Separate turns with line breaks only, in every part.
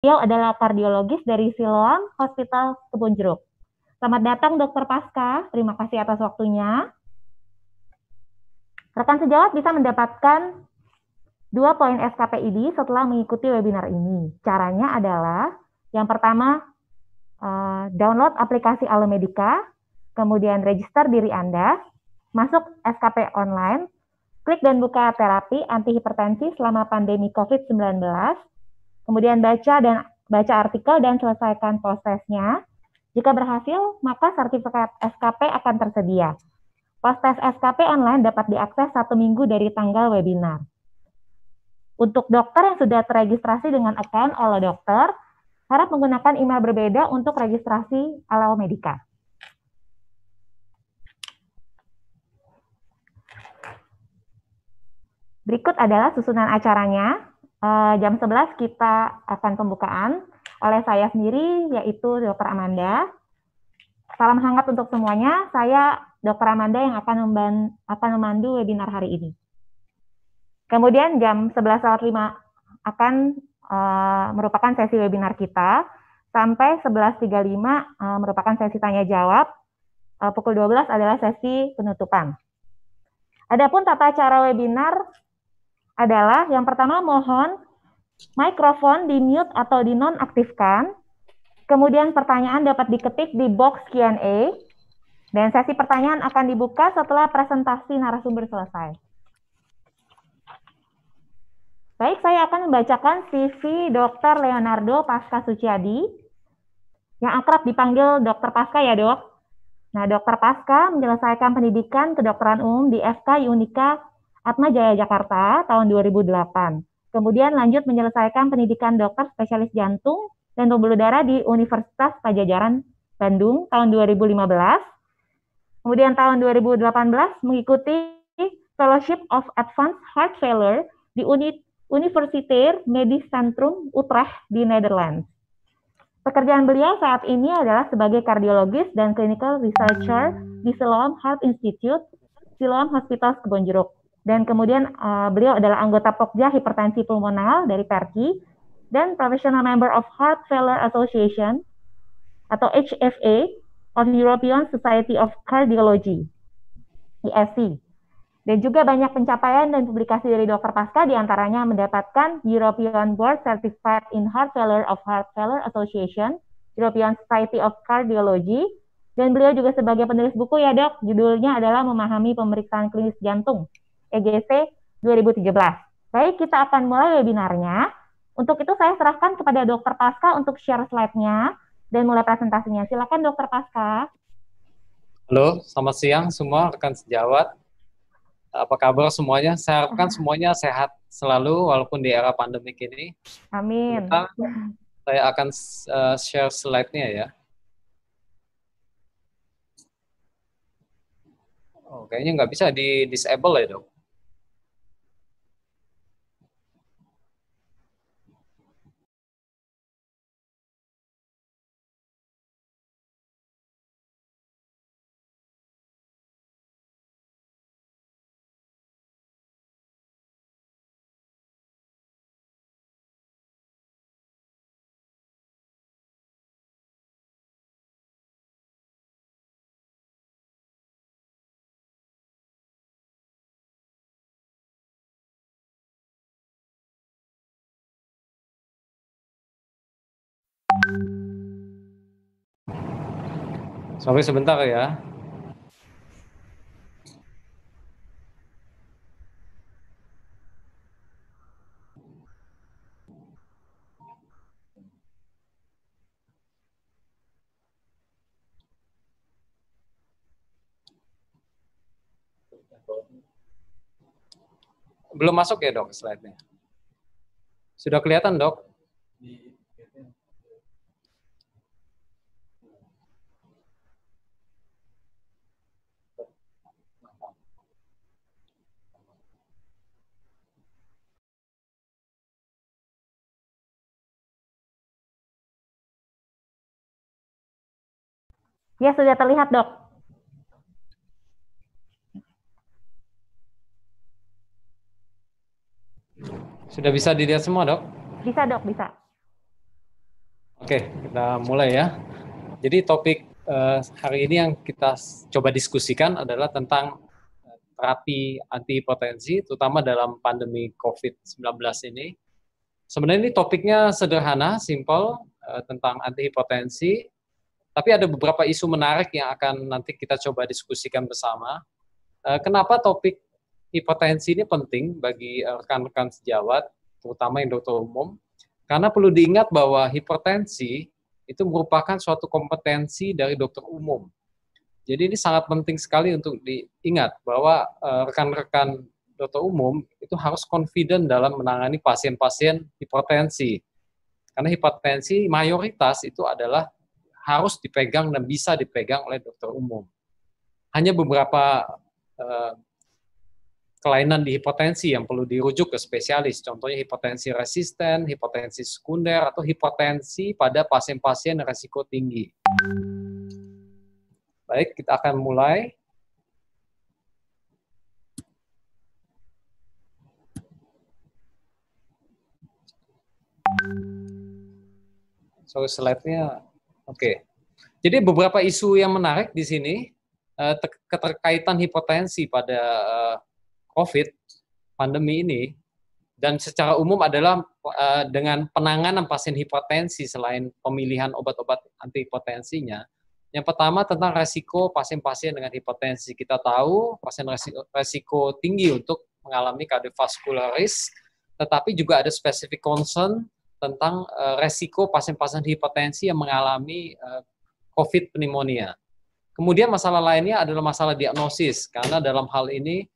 Beliau adalah kardiologis dari Siloam Hospital Kebonjeruk. Selamat datang Dr. Pasca, terima kasih atas waktunya. Rekan sejawat bisa mendapatkan 2 poin SKPID setelah mengikuti webinar ini. Caranya adalah yang pertama, download aplikasi Alomedica, kemudian register diri Anda, masuk SKP online, klik dan buka terapi antihipertensi selama pandemi COVID-19, kemudian baca artikel dan selesaikan prosesnya. Jika berhasil, maka sertifikat SKP akan tersedia. Proses SKP online dapat diakses 1 minggu dari tanggal webinar. Untuk dokter yang sudah terregistrasi dengan account Alo Dokter, harap menggunakan email berbeda untuk registrasi Alomedica. Berikut adalah susunan acaranya. Jam 11 kita akan pembukaan oleh saya sendiri, yaitu Dr. Amanda. Salam hangat untuk semuanya. Saya Dr. Amanda yang akan memandu webinar hari ini. Kemudian jam 11.05 akan merupakan sesi webinar kita. Sampai 11.35 merupakan sesi tanya jawab. Pukul 12 adalah sesi penutupan. Adapun tata cara webinar adalah yang pertama, mohon mikrofon di-mute atau dinonaktifkan. Kemudian pertanyaan dapat diketik di box Q&A. Dan sesi pertanyaan akan dibuka setelah presentasi narasumber selesai. Baik, saya akan membacakan CV Dr. Leonardo Pasca Suciadi, yang akrab dipanggil Dr. Pasca ya dok. Nah, Dr. Pasca menyelesaikan pendidikan kedokteran umum di FK Unika Atma Jaya Jakarta tahun 2008. Kemudian lanjut menyelesaikan pendidikan dokter spesialis jantung dan pembuluh darah di Universitas Padjadjaran Bandung tahun 2015. Kemudian tahun 2018 mengikuti Fellowship of Advanced Heart Failure di Universitair Medisch Centrum Utrecht di Netherlands. Pekerjaan beliau saat ini adalah sebagai kardiologis dan clinical researcher di Siloam Heart Institute, Siloam Hospital Kebonjeruk. Dan kemudian beliau adalah anggota Pokja Hipertensi Pulmonal dari Perki dan Professional Member of Heart Failure Association atau HFA of European Society of Cardiology, ESC. Dan juga banyak pencapaian dan publikasi dari Dr. Pasca, diantaranya mendapatkan European Board Certified in Heart Failure of Heart Failure Association, European Society of Cardiology, dan beliau juga sebagai penulis buku ya dok, judulnya adalah Memahami Pemeriksaan Klinis Jantung, EGC 2017. Baik, kita akan mulai webinarnya. Untuk itu saya serahkan kepada Dr. Pasca untuk share slide-nya dan mulai presentasinya. Silakan Dr. Pasca.
Halo, selamat siang semua rekan sejawat. Apa kabar semuanya? Saya harapkan semuanya sehat selalu walaupun di era pandemik ini.
Amin.
Saya akan share slide-nya ya. Oh, kayaknya nggak bisa di-disable ya dok. Sampai sebentar ya. Belum masuk ya dok slide-nya? Sudah kelihatan dok?
Ya, sudah terlihat dok.
Sudah bisa dilihat semua dok?
Bisa dok, bisa.
Oke, kita mulai ya. Jadi topik hari ini yang kita coba diskusikan adalah tentang terapi antihipertensi, terutama dalam pandemi COVID-19 ini. Sebenarnya ini topiknya sederhana, simpel, tentang antihipertensi, tapi ada beberapa isu menarik yang akan nanti kita coba diskusikan bersama. Kenapa topik hipertensi ini penting bagi rekan-rekan sejawat, terutama yang dokter umum? Karena perlu diingat bahwa hipertensi itu merupakan suatu kompetensi dari dokter umum. Jadi ini sangat penting sekali untuk diingat bahwa rekan-rekan dokter umum itu harus confident dalam menangani pasien-pasien hipertensi. Karena hipertensi mayoritas itu adalah harus dipegang dan bisa dipegang oleh dokter umum. Hanya beberapa kelainan di hipertensi yang perlu dirujuk ke spesialis, contohnya hipertensi resisten, hipertensi sekunder, atau hipertensi pada pasien-pasien risiko tinggi. Baik, kita akan mulai. So, slide-nya, oke. Jadi beberapa isu yang menarik di sini, keterkaitan hipertensi pada COVID, pandemi ini, dan secara umum adalah dengan penanganan pasien hipertensi selain pemilihan obat-obat antihipertensinya. Yang pertama tentang resiko pasien-pasien dengan hipertensi. Kita tahu pasien resiko tinggi untuk mengalami cardiovascular risk, tetapi juga ada specific concern tentang resiko pasien-pasien hipertensi yang mengalami COVID pneumonia. Kemudian masalah lainnya adalah masalah diagnosis, karena dalam hal ini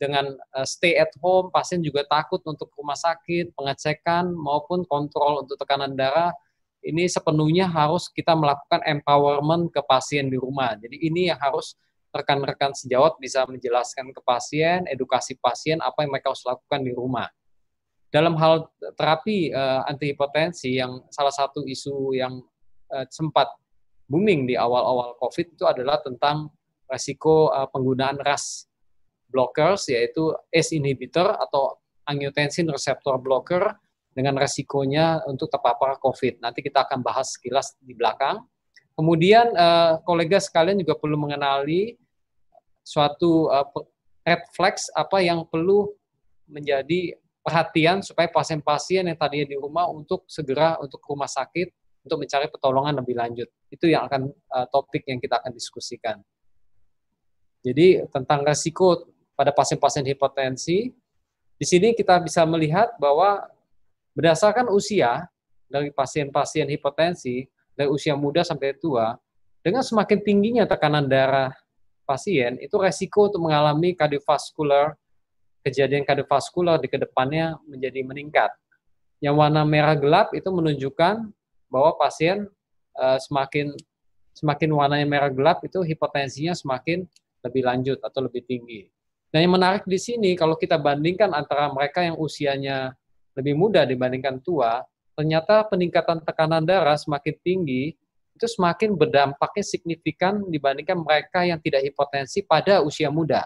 dengan stay at home, pasien juga takut untuk rumah sakit, pengecekan maupun kontrol untuk tekanan darah. Ini sepenuhnya harus kita melakukan empowerment ke pasien di rumah. Jadi ini yang harus rekan-rekan sejawat bisa menjelaskan ke pasien, edukasi pasien apa yang mereka harus lakukan di rumah. Dalam hal terapi antihipertensi, yang salah satu isu yang sempat booming di awal-awal COVID itu adalah tentang resiko penggunaan RAS blockers, yaitu ACE inhibitor atau angiotensin receptor blocker dengan resikonya untuk terpapar COVID. Nanti kita akan bahas sekilas di belakang. Kemudian kolega sekalian juga perlu mengenali suatu red flags apa yang perlu menjadi perhatian supaya pasien-pasien yang tadinya di rumah untuk segera untuk ke rumah sakit untuk mencari pertolongan lebih lanjut. Itu yang akan topik yang kita akan diskusikan. Jadi tentang resiko pada pasien-pasien hipertensi, di sini kita bisa melihat bahwa berdasarkan usia dari pasien-pasien hipertensi, dari usia muda sampai tua, dengan semakin tingginya tekanan darah pasien, itu resiko untuk mengalami kejadian kardiovaskular di kedepannya menjadi meningkat. Yang warna merah gelap itu menunjukkan bahwa pasien semakin warnanya merah gelap itu hipertensinya semakin lebih lanjut atau lebih tinggi. Nah, yang menarik di sini kalau kita bandingkan antara mereka yang usianya lebih muda dibandingkan tua, ternyata peningkatan tekanan darah semakin tinggi itu semakin berdampaknya signifikan dibandingkan mereka yang tidak hipertensi pada usia muda.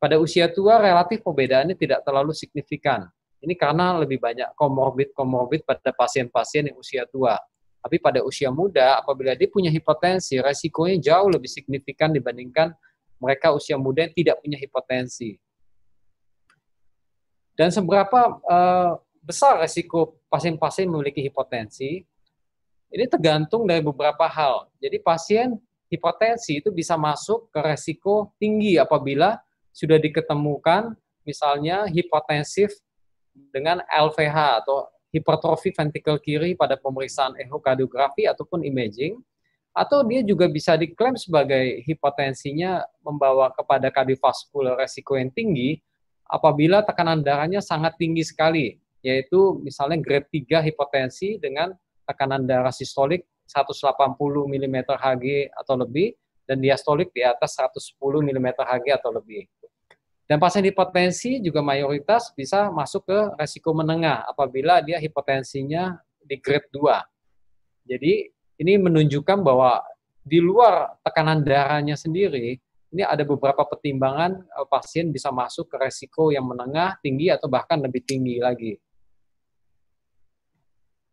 Pada usia tua relatif perbedaannya tidak terlalu signifikan. Ini karena lebih banyak komorbid pada pasien-pasien yang usia tua. Tapi pada usia muda, apabila dia punya hipertensi, resikonya jauh lebih signifikan dibandingkan mereka usia muda yang tidak punya hipertensi. Dan seberapa besar resiko pasien-pasien memiliki hipertensi, ini tergantung dari beberapa hal. Jadi pasien hipertensi itu bisa masuk ke resiko tinggi apabila sudah diketemukan misalnya hipertensif dengan LVH atau hipertrofi ventrikel kiri pada pemeriksaan ehokardiografi ataupun imaging, atau dia juga bisa diklaim sebagai hipertensinya membawa kepada kardiovaskular resiko yang tinggi apabila tekanan darahnya sangat tinggi sekali, yaitu misalnya grade 3 hipertensi dengan tekanan darah sistolik 180 mm Hg atau lebih dan diastolik di atas 110 mm Hg atau lebih. Dan pasien hipertensi juga mayoritas bisa masuk ke resiko menengah apabila dia hipertensinya di grade 2. Jadi ini menunjukkan bahwa di luar tekanan darahnya sendiri, ini ada beberapa pertimbangan pasien bisa masuk ke resiko yang menengah, tinggi, atau bahkan lebih tinggi lagi.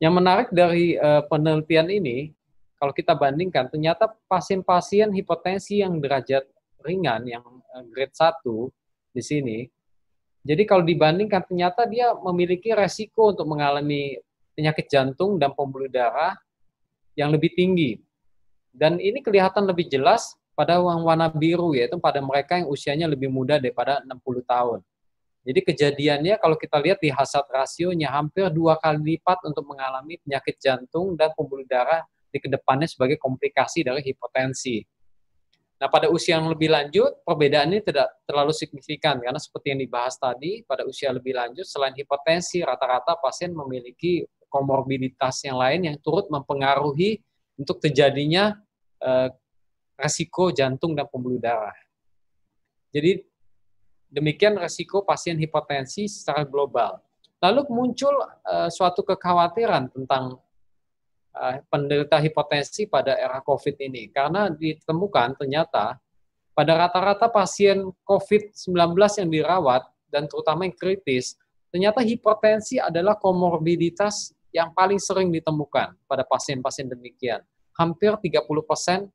Yang menarik dari penelitian ini, kalau kita bandingkan, ternyata pasien-pasien hipertensi yang derajat ringan, yang grade 1 di sini, jadi kalau dibandingkan, ternyata dia memiliki resiko untuk mengalami penyakit jantung dan pembuluh darah yang lebih tinggi. Dan ini kelihatan lebih jelas pada yang warna biru, yaitu pada mereka yang usianya lebih muda daripada 60 tahun. Jadi kejadiannya kalau kita lihat di hazard rasionya hampir 2 kali lipat untuk mengalami penyakit jantung dan pembuluh darah di kedepannya sebagai komplikasi dari hipertensi. Nah, pada usia yang lebih lanjut, perbedaan ini tidak terlalu signifikan, karena seperti yang dibahas tadi, pada usia lebih lanjut, selain hipertensi, rata-rata pasien memiliki komorbiditas yang lain yang turut mempengaruhi untuk terjadinya resiko jantung dan pembuluh darah. Jadi, demikian resiko pasien hipertensi secara global. Lalu muncul suatu kekhawatiran tentang penderita hipertensi pada era COVID ini, karena ditemukan ternyata pada rata-rata pasien COVID-19 yang dirawat, dan terutama yang kritis, ternyata hipertensi adalah komorbiditas yang paling sering ditemukan pada pasien-pasien demikian. Hampir 30%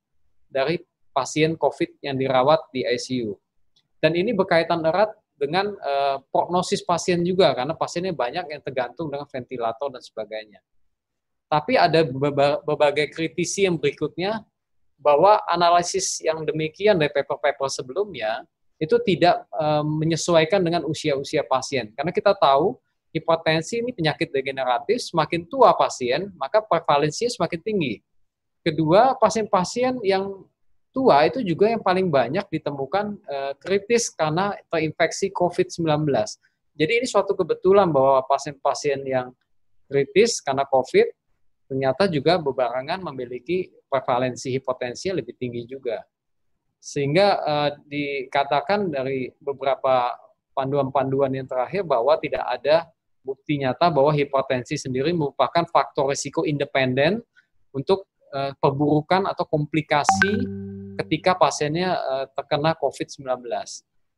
dari pasien COVID yang dirawat di ICU. Dan ini berkaitan erat dengan prognosis pasien juga, karena pasiennya banyak yang tergantung dengan ventilator dan sebagainya. Tapi ada berbagai kritisi yang berikutnya, bahwa analisis yang demikian dari paper-paper sebelumnya, itu tidak menyesuaikan dengan usia-usia pasien. Karena kita tahu, hipertensi ini penyakit degeneratif, semakin tua pasien, maka prevalensinya semakin tinggi. Kedua, pasien-pasien yang tua itu juga yang paling banyak ditemukan kritis karena terinfeksi COVID-19. Jadi ini suatu kebetulan bahwa pasien-pasien yang kritis karena COVID ternyata juga berbarengan memiliki prevalensi hipertensi lebih tinggi juga. Sehingga dikatakan dari beberapa panduan-panduan yang terakhir bahwa tidak ada bukti nyata bahwa hipertensi sendiri merupakan faktor risiko independen untuk perburukan atau komplikasi ketika pasiennya terkena COVID-19.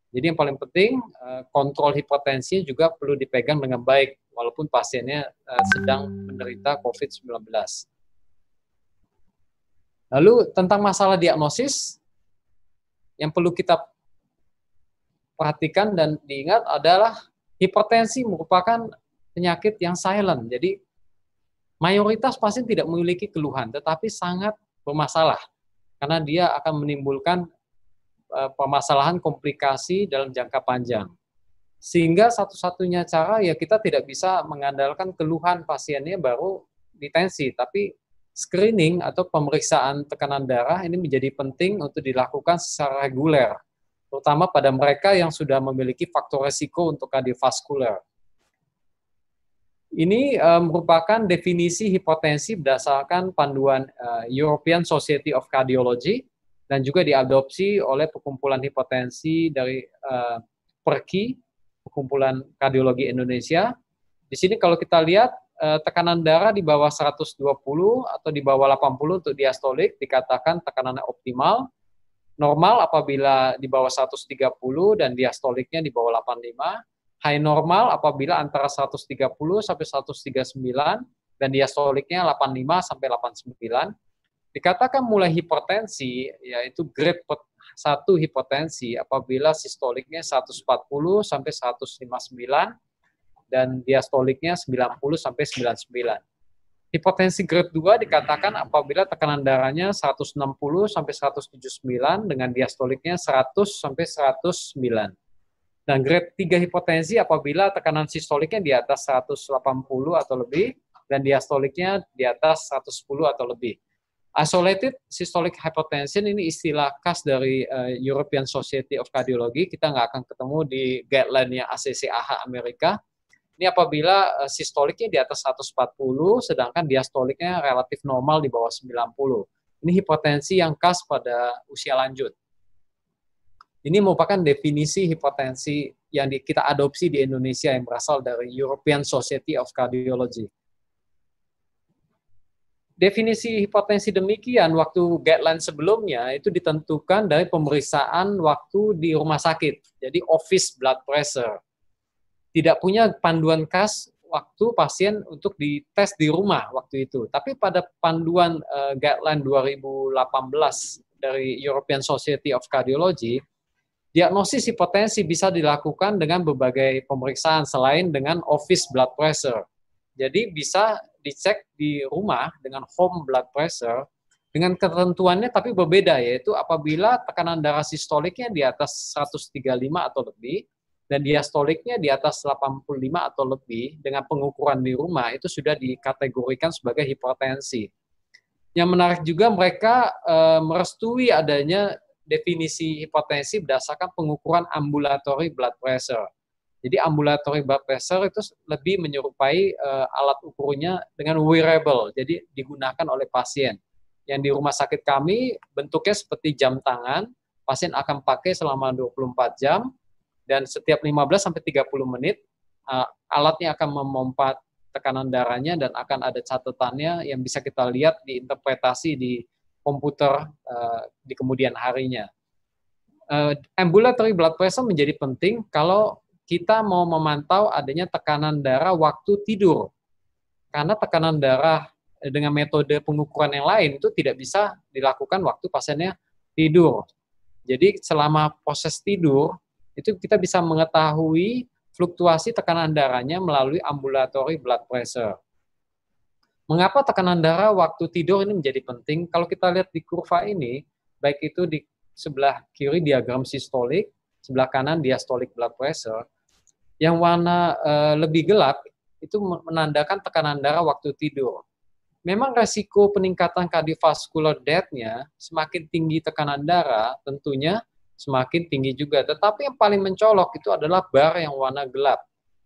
Jadi yang paling penting, kontrol hipertensi juga perlu dipegang dengan baik, walaupun pasiennya sedang menderita COVID-19. Lalu tentang masalah diagnosis, yang perlu kita perhatikan dan diingat adalah hipertensi merupakan penyakit yang silent. Jadi mayoritas pasien tidak memiliki keluhan, tetapi sangat bermasalah, karena dia akan menimbulkan permasalahan komplikasi dalam jangka panjang. Sehingga satu-satunya cara ya kita tidak bisa mengandalkan keluhan pasiennya baru ditensi, tapi screening atau pemeriksaan tekanan darah ini menjadi penting untuk dilakukan secara reguler, terutama pada mereka yang sudah memiliki faktor risiko untuk kardiovaskuler. Ini merupakan definisi hipertensi berdasarkan panduan European Society of Cardiology, dan juga diadopsi oleh Perkumpulan Hipertensi dari PERKI, Perkumpulan Kardiologi Indonesia. Di sini kalau kita lihat tekanan darah di bawah 120 atau di bawah 80 untuk diastolik dikatakan tekanannya optimal. Normal apabila di bawah 130 dan diastoliknya di bawah 85. High normal apabila antara 130 sampai 139 dan diastoliknya 85 sampai 89. Dikatakan mulai hipertensi, yaitu grade 1 hipertensi apabila sistoliknya 140 sampai 159 dan diastoliknya 90 sampai 99. Hipertensi grade 2 dikatakan apabila tekanan darahnya 160 sampai 179 dengan diastoliknya 100 sampai 109. Dan grade 3 hipertensi apabila tekanan sistoliknya di atas 180 atau lebih dan diastoliknya di atas 110 atau lebih. Isolated systolic hypertension ini istilah khas dari European Society of Cardiology. Kita nggak akan ketemu di guideline-nya ACC/AHA Amerika. Ini apabila sistoliknya di atas 140, sedangkan diastoliknya relatif normal di bawah 90. Ini hipertensi yang khas pada usia lanjut. Ini merupakan definisi hipertensi yang kita adopsi di Indonesia yang berasal dari European Society of Cardiology. Definisi hipertensi demikian waktu guideline sebelumnya itu ditentukan dari pemeriksaan waktu di rumah sakit, jadi office blood pressure. Tidak punya panduan khas waktu pasien untuk dites di rumah waktu itu. Tapi pada panduan guideline 2018 dari European Society of Cardiology, diagnosis hipertensi bisa dilakukan dengan berbagai pemeriksaan selain dengan office blood pressure. Jadi bisa dicek di rumah dengan home blood pressure dengan ketentuannya tapi berbeda, yaitu apabila tekanan darah sistoliknya di atas 135 atau lebih dan diastoliknya di atas 85 atau lebih dengan pengukuran di rumah itu sudah dikategorikan sebagai hipertensi. Yang menarik juga mereka merestui adanya definisi hipertensi berdasarkan pengukuran ambulatory blood pressure. Jadi ambulatory blood pressure itu lebih menyerupai alat ukurnya dengan wearable, jadi digunakan oleh pasien. Yang di rumah sakit kami bentuknya seperti jam tangan, pasien akan pakai selama 24 jam, dan setiap 15 sampai 30 menit alatnya akan memompa tekanan darahnya dan akan ada catatannya yang bisa kita lihat diinterpretasi di komputer di kemudian harinya. Ambulatory blood pressure menjadi penting kalau kita mau memantau adanya tekanan darah waktu tidur. Karena tekanan darah dengan metode pengukuran yang lain itu tidak bisa dilakukan waktu pasiennya tidur. Jadi selama proses tidur, itu kita bisa mengetahui fluktuasi tekanan darahnya melalui ambulatory blood pressure. Mengapa tekanan darah waktu tidur ini menjadi penting? Kalau kita lihat di kurva ini, baik itu di sebelah kiri diagram sistolik, sebelah kanan diastolic blood pressure, yang warna lebih gelap itu menandakan tekanan darah waktu tidur. Memang resiko peningkatan cardiovascular death-nya semakin tinggi tekanan darah, tentunya semakin tinggi juga. Tetapi yang paling mencolok itu adalah bar yang warna gelap,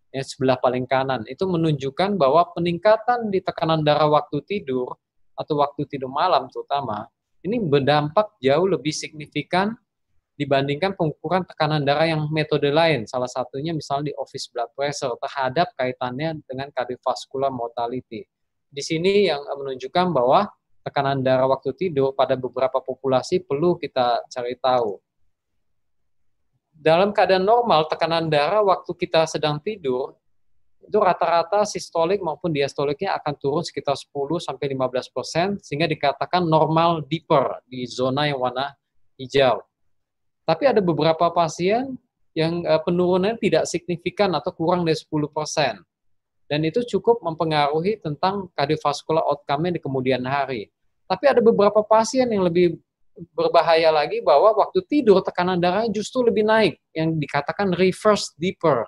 yang sebelah paling kanan. Itu menunjukkan bahwa peningkatan di tekanan darah waktu tidur, atau waktu tidur malam terutama, ini berdampak jauh lebih signifikan dibandingkan pengukuran tekanan darah yang metode lain. Salah satunya misalnya di office blood pressure terhadap kaitannya dengan cardiovascular mortality. Di sini yang menunjukkan bahwa tekanan darah waktu tidur pada beberapa populasi perlu kita cari tahu. Dalam keadaan normal, tekanan darah waktu kita sedang tidur, itu rata-rata sistolik maupun diastoliknya akan turun sekitar 10-15%, sehingga dikatakan normal deeper di zona yang warna hijau. Tapi ada beberapa pasien yang penurunannya tidak signifikan atau kurang dari 10%. Dan itu cukup mempengaruhi tentang cardiovascular outcome-nya di kemudian hari. Tapi ada beberapa pasien yang lebih berbahaya lagi bahwa waktu tidur tekanan darahnya justru lebih naik, yang dikatakan reverse deeper.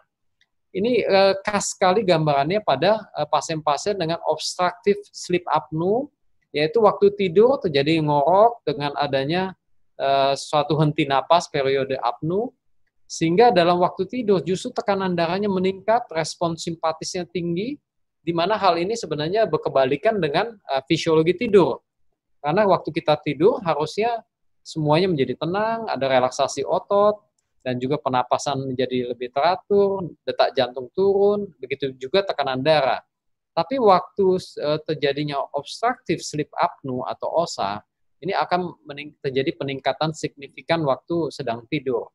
Ini khas sekali gambarannya pada pasien-pasien dengan obstructive sleep apnea, yaitu waktu tidur terjadi ngorok dengan adanya suatu henti napas periode apnea, sehingga dalam waktu tidur justru tekanan darahnya meningkat, respons simpatisnya tinggi, di mana hal ini sebenarnya berkebalikan dengan fisiologi tidur. Karena waktu kita tidur harusnya semuanya menjadi tenang, ada relaksasi otot, dan juga penapasan menjadi lebih teratur, detak jantung turun, begitu juga tekanan darah. Tapi waktu terjadinya obstructive sleep apnea atau OSA, ini akan terjadi peningkatan signifikan waktu sedang tidur.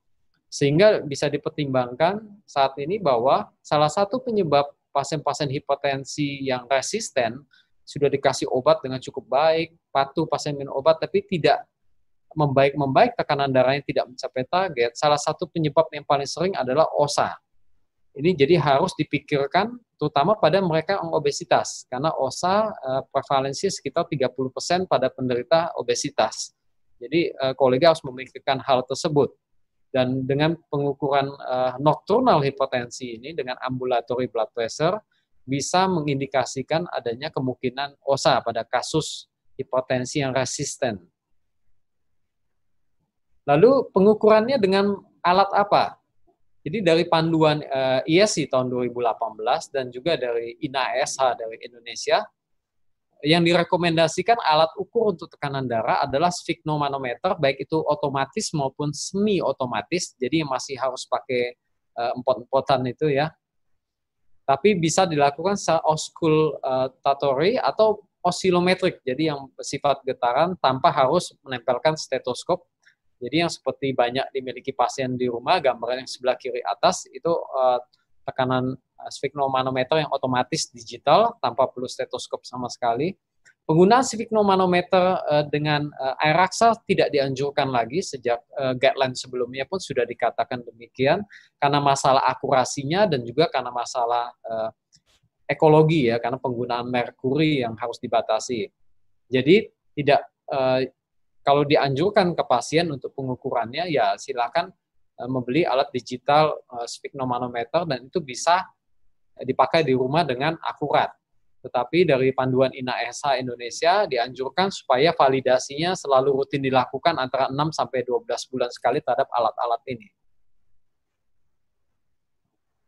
Sehingga bisa dipertimbangkan saat ini bahwa salah satu penyebab pasien-pasien hipertensi yang resisten sudah dikasih obat dengan cukup baik, patuh pasien minum obat, tapi tidak membaik, tekanan darahnya tidak mencapai target. Salah satu penyebab yang paling sering adalah OSA. Ini jadi harus dipikirkan terutama pada mereka yang obesitas, karena OSA prevalensi sekitar 30% pada penderita obesitas. Jadi kolega harus memikirkan hal tersebut. Dan dengan pengukuran nocturnal hipertensi ini dengan ambulatory blood pressure bisa mengindikasikan adanya kemungkinan OSA pada kasus hipertensi yang resisten. Lalu pengukurannya dengan alat apa? Jadi dari panduan ISC tahun 2018 dan juga dari INASH dari Indonesia, yang direkomendasikan alat ukur untuk tekanan darah adalah sphygmomanometer, baik itu otomatis maupun semi otomatis, jadi masih harus pakai empot-empotan itu ya. Tapi bisa dilakukan secara auscultatory atau oscillometric, jadi yang bersifat getaran tanpa harus menempelkan stetoskop. Jadi yang seperti banyak dimiliki pasien di rumah, gambaran yang sebelah kiri atas itu tekanan sphygmomanometer yang otomatis digital tanpa perlu stetoskop sama sekali. Penggunaan sphygmomanometer dengan air raksa tidak dianjurkan lagi sejak guideline sebelumnya pun sudah dikatakan demikian karena masalah akurasinya dan juga karena masalah ekologi ya, karena penggunaan merkuri yang harus dibatasi. Jadi tidak kalau dianjurkan ke pasien untuk pengukurannya ya silakan membeli alat digital sphygmomanometer dan itu bisa dipakai di rumah dengan akurat. Tetapi dari panduan INAESA Indonesia dianjurkan supaya validasinya selalu rutin dilakukan antara 6 sampai 12 bulan sekali terhadap alat-alat ini.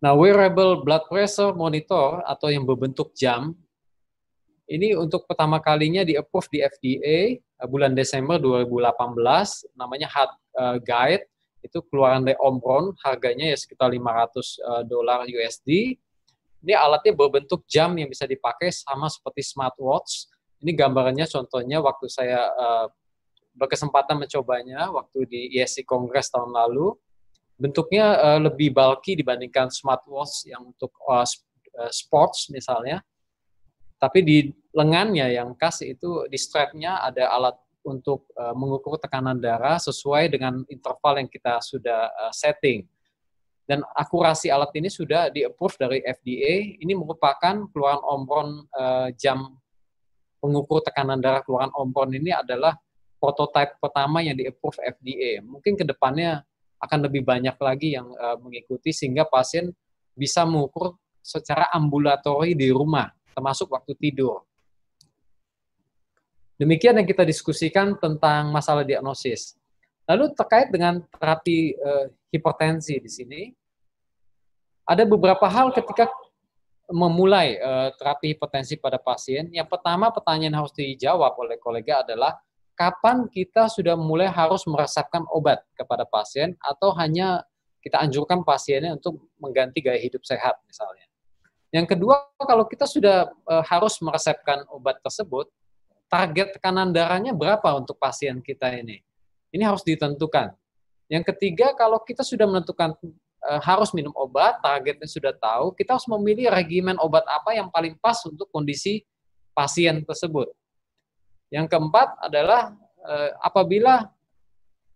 Nah, wearable blood pressure monitor atau yang berbentuk jam ini untuk pertama kalinya di-approve di FDA bulan Desember 2018, namanya Heart Guide, itu keluaran dari Omron, harganya ya sekitar $500 USD. Ini alatnya berbentuk jam yang bisa dipakai sama seperti smartwatch. Ini gambarannya contohnya waktu saya berkesempatan mencobanya waktu di ESC Congress tahun lalu. Bentuknya lebih bulky dibandingkan smartwatch yang untuk sports misalnya. Tapi di lengannya yang khas itu di strapnya ada alat untuk mengukur tekanan darah sesuai dengan interval yang kita sudah setting. Dan akurasi alat ini sudah di-approve dari FDA. Ini merupakan keluaran Omron jam pengukur tekanan darah keluaran Omron ini adalah prototipe pertama yang di-approve FDA. Mungkin ke depannya akan lebih banyak lagi yang mengikuti sehingga pasien bisa mengukur secara ambulatori di rumah, termasuk waktu tidur. Demikian yang kita diskusikan tentang masalah diagnosis. Lalu terkait dengan terapi hipertensi di sini, ada beberapa hal ketika memulai terapi hipertensi pada pasien. Yang pertama pertanyaan yang harus dijawab oleh kolega adalah kapan kita sudah mulai harus meresepkan obat kepada pasien atau hanya kita anjurkan pasiennya untuk mengganti gaya hidup sehat misalnya. Yang kedua, kalau kita sudah harus meresepkan obat tersebut, target tekanan darahnya berapa untuk pasien kita ini? Ini harus ditentukan. Yang ketiga, kalau kita sudah menentukan harus minum obat, targetnya sudah tahu, kita harus memilih regimen obat apa yang paling pas untuk kondisi pasien tersebut. Yang keempat adalah apabila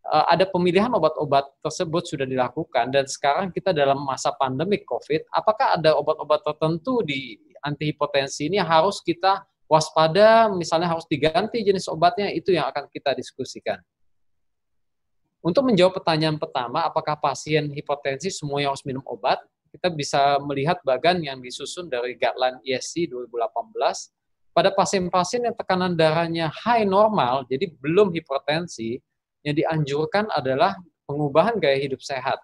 ada pemilihan obat-obat tersebut sudah dilakukan dan sekarang kita dalam masa pandemik COVID, apakah ada obat-obat tertentu di antihipertensi ini yang harus kita waspada, misalnya harus diganti jenis obatnya, itu yang akan kita diskusikan. Untuk menjawab pertanyaan pertama, apakah pasien hipertensi semuanya harus minum obat, kita bisa melihat bagan yang disusun dari guideline ESC 2018, pada pasien-pasien yang tekanan darahnya high normal, jadi belum hipertensi, yang dianjurkan adalah pengubahan gaya hidup sehat.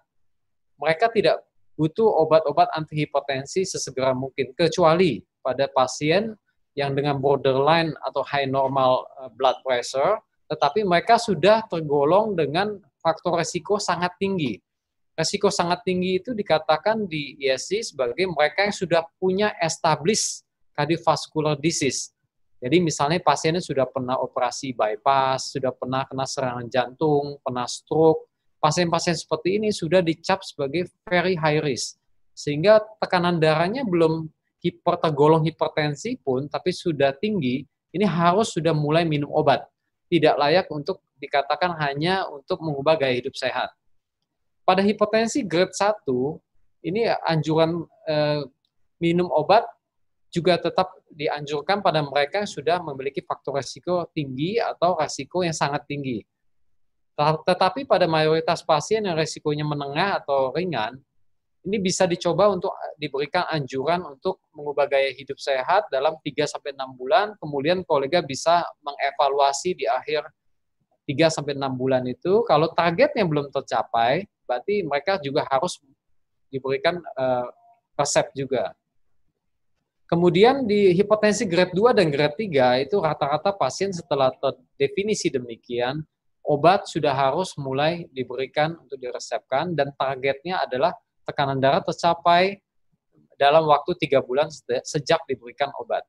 Mereka tidak butuh obat-obat antihipertensi sesegera mungkin, kecuali pada pasien yang dengan borderline atau high normal blood pressure, tetapi mereka sudah tergolong dengan faktor resiko sangat tinggi. Resiko sangat tinggi itu dikatakan di ESC sebagai mereka yang sudah punya established cardiovascular disease. Jadi misalnya pasiennya sudah pernah operasi bypass, sudah pernah kena serangan jantung, pernah stroke. Pasien-pasien seperti ini sudah dicap sebagai very high risk. Sehingga tekanan darahnya belum tergolong hipertensi pun, tapi sudah tinggi, ini harus sudah mulai minum obat. Tidak layak untuk dikatakan hanya untuk mengubah gaya hidup sehat. Pada hipertensi grade 1, ini anjuran minum obat juga tetap dianjurkan pada mereka yang sudah memiliki faktor risiko tinggi atau risiko yang sangat tinggi. Tetapi pada mayoritas pasien yang risikonya menengah atau ringan, ini bisa dicoba untuk diberikan anjuran untuk mengubah gaya hidup sehat dalam 3-6 bulan, kemudian kolega bisa mengevaluasi di akhir 3-6 bulan itu. Kalau targetnya belum tercapai, berarti mereka juga harus diberikan resep juga. Kemudian di hipertensi grade 2 dan grade 3 itu rata-rata pasien setelah terdefinisi demikian, obat sudah harus mulai diberikan untuk diresepkan dan targetnya adalah tekanan darah tercapai dalam waktu 3 bulan sejak diberikan obat.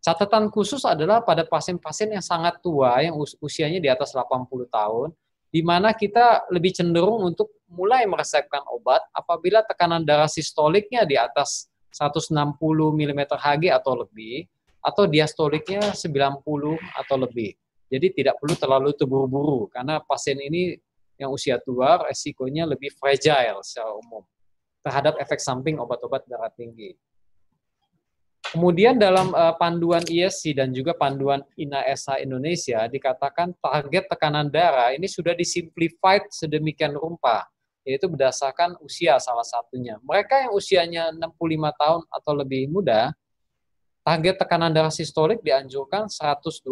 Catatan khusus adalah pada pasien-pasien yang sangat tua, yang usianya di atas 80 tahun, di mana kita lebih cenderung untuk mulai meresepkan obat apabila tekanan darah sistoliknya di atas 160 mm Hg atau lebih, atau diastoliknya 90 atau lebih. Jadi tidak perlu terlalu terburu-buru, karena pasien ini yang usia tua resikonya lebih fragile secara umum terhadap efek samping obat-obat darah tinggi. Kemudian dalam panduan ISC dan juga panduan INA-SH Indonesia dikatakan target tekanan darah ini sudah disimplified sedemikian rupa, yaitu berdasarkan usia salah satunya. Mereka yang usianya 65 tahun atau lebih muda, target tekanan darah sistolik dianjurkan 120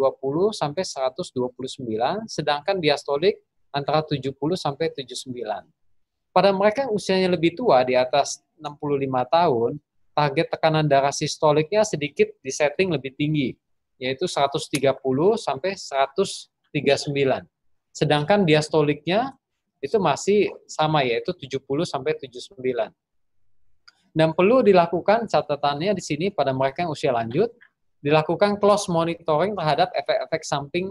sampai 129, sedangkan diastolik antara 70 sampai 79. Pada mereka yang usianya lebih tua di atas 65 tahun, target tekanan darah sistoliknya sedikit disetting lebih tinggi, yaitu 130 sampai 139. Sedangkan diastoliknya itu masih sama, yaitu 70 sampai 79. Dan perlu dilakukan catatannya di sini pada mereka yang usia lanjut, dilakukan close monitoring terhadap efek-efek samping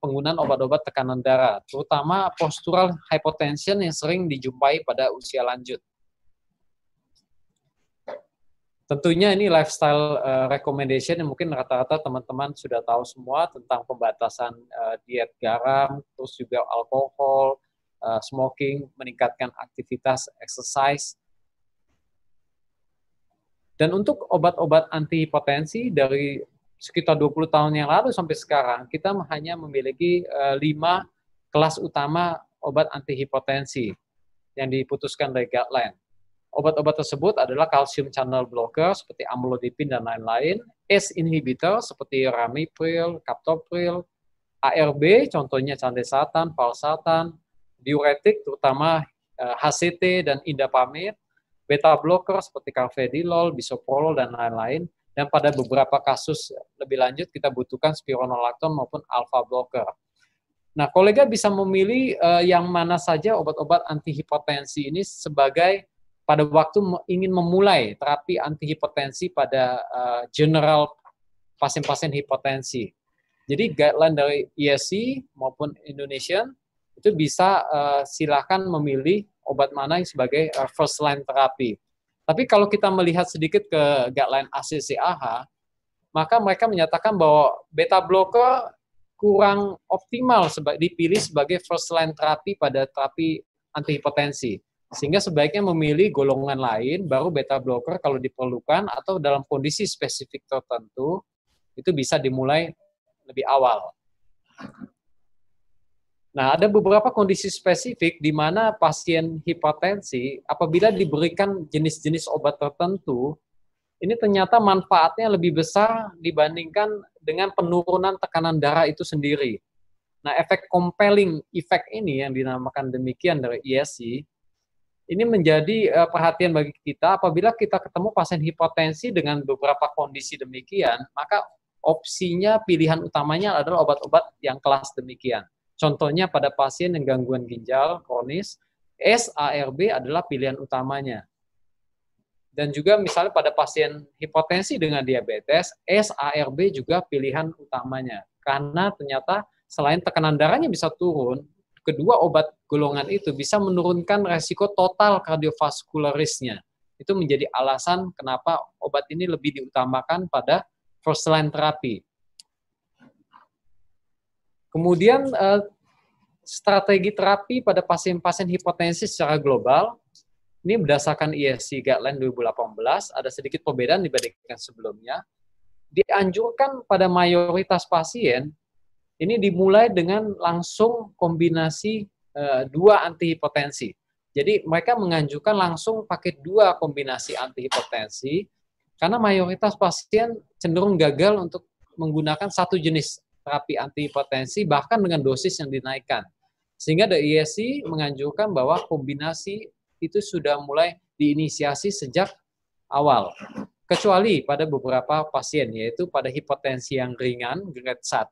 penggunaan obat-obat tekanan darah, terutama postural hypotension yang sering dijumpai pada usia lanjut. Tentunya ini lifestyle recommendation yang mungkin rata-rata teman-teman sudah tahu semua tentang pembatasan diet garam, terus juga alkohol, smoking, meningkatkan aktivitas exercise. Dan untuk obat-obat antihipertensi dari sekitar 20 tahun yang lalu sampai sekarang, kita hanya memiliki 5 kelas utama obat antihipertensi yang diputuskan dari guideline. Obat-obat tersebut adalah calcium channel blocker seperti amlodipin dan lain-lain, ACE inhibitor seperti ramipril, captopril, ARB contohnya candesatan, valsartan, diuretik terutama HCT dan indapamid, beta blocker seperti carvedilol, bisoprolol dan lain-lain, dan pada beberapa kasus lebih lanjut kita butuhkan spironolactone maupun alpha blocker. Nah, kolega bisa memilih yang mana saja obat-obat antihipertensi ini sebagai pada waktu ingin memulai terapi antihipertensi pada general pasien-pasien hipertensi. Jadi guideline dari ISC maupun Indonesian itu bisa silakan memilih obat mana yang sebagai first line terapi. Tapi kalau kita melihat sedikit ke guideline ACCAH, maka mereka menyatakan bahwa beta blocker kurang optimal dipilih sebagai first line terapi pada terapi antihipertensi. Sehingga sebaiknya memilih golongan lain, baru beta blocker kalau diperlukan, atau dalam kondisi spesifik tertentu, itu bisa dimulai lebih awal. Nah, ada beberapa kondisi spesifik di mana pasien hipertensi, apabila diberikan jenis-jenis obat tertentu, ini ternyata manfaatnya lebih besar dibandingkan dengan penurunan tekanan darah itu sendiri. Nah, efek compelling effect ini yang dinamakan demikian dari ISC, ini menjadi perhatian bagi kita apabila kita ketemu pasien hipertensi dengan beberapa kondisi demikian, maka opsinya pilihan utamanya adalah obat-obat yang kelas demikian. Contohnya pada pasien yang gangguan ginjal kronis, ACE/ARB adalah pilihan utamanya. Dan juga misalnya pada pasien hipertensi dengan diabetes, ACE/ARB juga pilihan utamanya. Karena ternyata selain tekanan darahnya bisa turun, kedua obat golongan itu bisa menurunkan resiko total kardiovaskular-risknya. Itu menjadi alasan kenapa obat ini lebih diutamakan pada first line terapi. Kemudian strategi terapi pada pasien-pasien hipertensi secara global, ini berdasarkan ISC Guideline 2018, ada sedikit perbedaan dibandingkan sebelumnya. Dianjurkan pada mayoritas pasien, ini dimulai dengan langsung kombinasi 2 antihipertensi. Jadi mereka menganjurkan langsung pakai 2 kombinasi antihipertensi, karena mayoritas pasien cenderung gagal untuk menggunakan satu jenis terapi antihipertensi, bahkan dengan dosis yang dinaikkan. Sehingga the ISC menganjurkan bahwa kombinasi itu sudah mulai diinisiasi sejak awal. Kecuali pada beberapa pasien, yaitu pada hipertensi yang ringan, grade 1,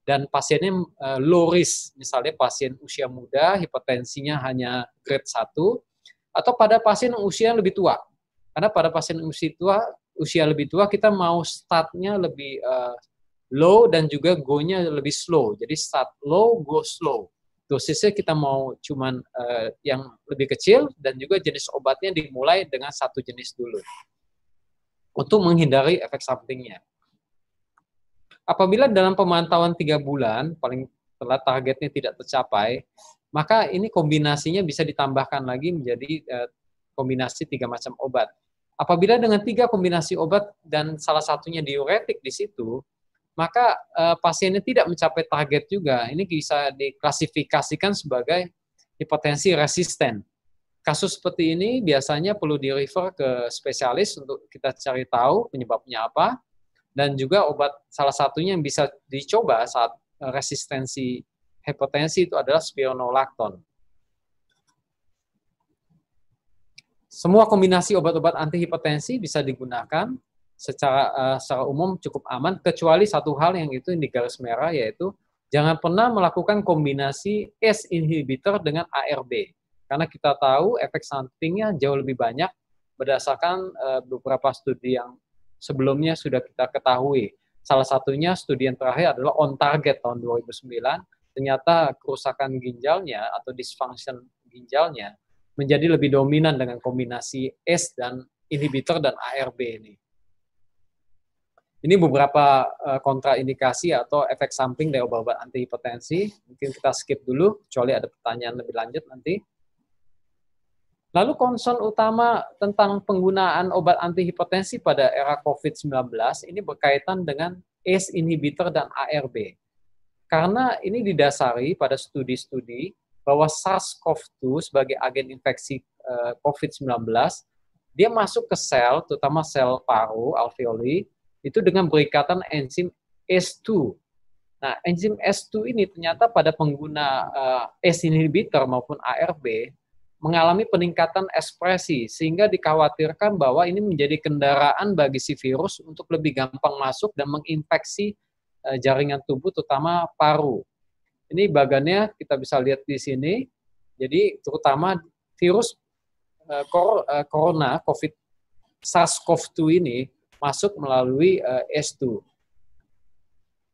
dan pasiennya low risk, misalnya pasien usia muda, hipertensinya hanya grade 1, atau pada pasien usia lebih tua. Karena pada pasien usia lebih tua, kita mau startnya lebih low dan juga go-nya lebih slow. Jadi start low, go slow. Dosisnya kita mau cuman yang lebih kecil, dan juga jenis obatnya dimulai dengan satu jenis dulu. untuk menghindari efek sampingnya. Apabila dalam pemantauan 3 bulan, paling telat targetnya tidak tercapai, maka ini kombinasinya bisa ditambahkan lagi menjadi kombinasi 3 macam obat. Apabila dengan 3 kombinasi obat dan salah satunya diuretik di situ, maka pasiennya tidak mencapai target juga. Ini bisa diklasifikasikan sebagai hipertensi resisten. Kasus seperti ini biasanya perlu di-refer ke spesialis untuk kita cari tahu penyebabnya apa, dan juga obat salah satunya yang bisa dicoba saat resistensi hipertensi itu adalah spironolakton. Semua kombinasi obat-obat antihipertensi bisa digunakan secara umum cukup aman, kecuali satu hal yang itu di garis merah, yaitu jangan pernah melakukan kombinasi ACE inhibitor dengan ARB. Karena kita tahu efek sampingnya jauh lebih banyak berdasarkan beberapa studi yang sebelumnya sudah kita ketahui. Salah satunya studi yang terakhir adalah On Target tahun 2009, ternyata kerusakan ginjalnya atau dysfunction ginjalnya menjadi lebih dominan dengan kombinasi ACE dan inhibitor dan ARB ini. Ini beberapa kontraindikasi atau efek samping dari obat-obat antihipertensi. Mungkin kita skip dulu, kecuali ada pertanyaan lebih lanjut nanti. Lalu concern utama tentang penggunaan obat antihipertensi pada era COVID-19 ini berkaitan dengan ACE inhibitor dan ARB. Karena ini didasari pada studi-studi bahwa SARS-CoV-2 sebagai agen infeksi COVID-19, dia masuk ke sel, terutama sel paru, alveoli, itu dengan berikatan enzim ACE2. Nah, enzim ACE2 ini ternyata pada pengguna ACE inhibitor maupun ARB mengalami peningkatan ekspresi, sehingga dikhawatirkan bahwa ini menjadi kendaraan bagi si virus untuk lebih gampang masuk dan menginfeksi jaringan tubuh, terutama paru. Ini bagannya kita bisa lihat di sini. Jadi terutama virus corona, SARS-CoV-2 ini masuk melalui ACE2.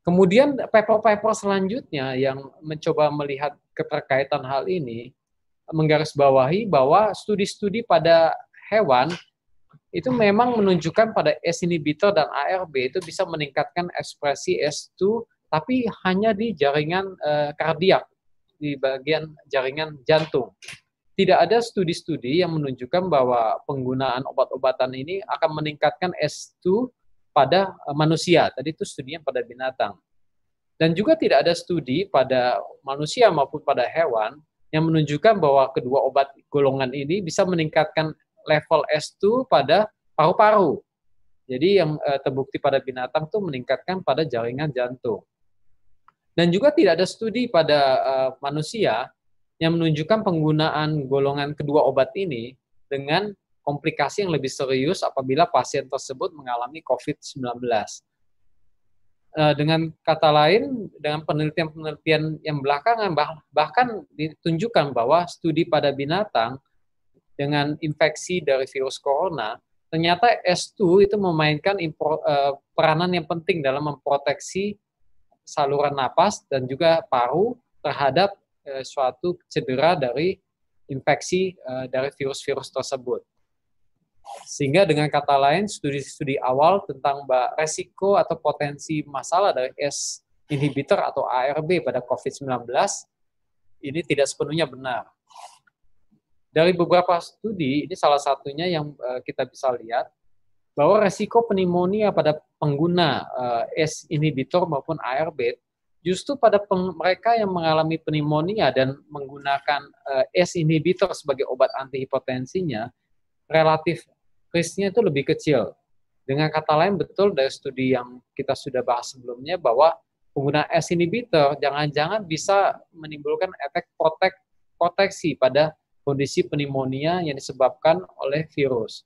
Kemudian paper-paper selanjutnya yang mencoba melihat keterkaitan hal ini menggarisbawahi bahwa studi-studi pada hewan itu memang menunjukkan pada ACE inhibitor dan ARB itu bisa meningkatkan ekspresi ACE2, tapi hanya di jaringan kardiak, di bagian jaringan jantung. Tidak ada studi-studi yang menunjukkan bahwa penggunaan obat-obatan ini akan meningkatkan ACE2 pada manusia. Tadi itu studinya pada binatang. Dan juga tidak ada studi pada manusia maupun pada hewan yang menunjukkan bahwa kedua obat golongan ini bisa meningkatkan level ACE2 pada paru-paru. Jadi yang terbukti pada binatang itu meningkatkan pada jaringan jantung. Dan juga tidak ada studi pada manusia yang menunjukkan penggunaan golongan kedua obat ini dengan komplikasi yang lebih serius apabila pasien tersebut mengalami COVID-19. Dengan kata lain, dengan penelitian-penelitian yang belakangan, bahkan ditunjukkan bahwa studi pada binatang dengan infeksi dari virus corona, ternyata ACE2 itu memainkan peranan yang penting dalam memproteksi saluran napas dan juga paru terhadap suatu cedera dari infeksi dari virus-virus tersebut. Sehingga dengan kata lain, studi-studi awal tentang resiko atau potensi masalah dari ACE inhibitor atau ARB pada COVID-19 ini tidak sepenuhnya benar. Dari beberapa studi, ini salah satunya yang kita bisa lihat, bahwa resiko pneumonia pada pengguna ACE inhibitor maupun ARB justru pada mereka yang mengalami pneumonia dan menggunakan ACE inhibitor sebagai obat antihipertensinya, relatif risknya itu lebih kecil. Dengan kata lain, betul dari studi yang kita sudah bahas sebelumnya bahwa penggunaan ACE inhibitor jangan-jangan bisa menimbulkan efek proteksi pada kondisi pneumonia yang disebabkan oleh virus.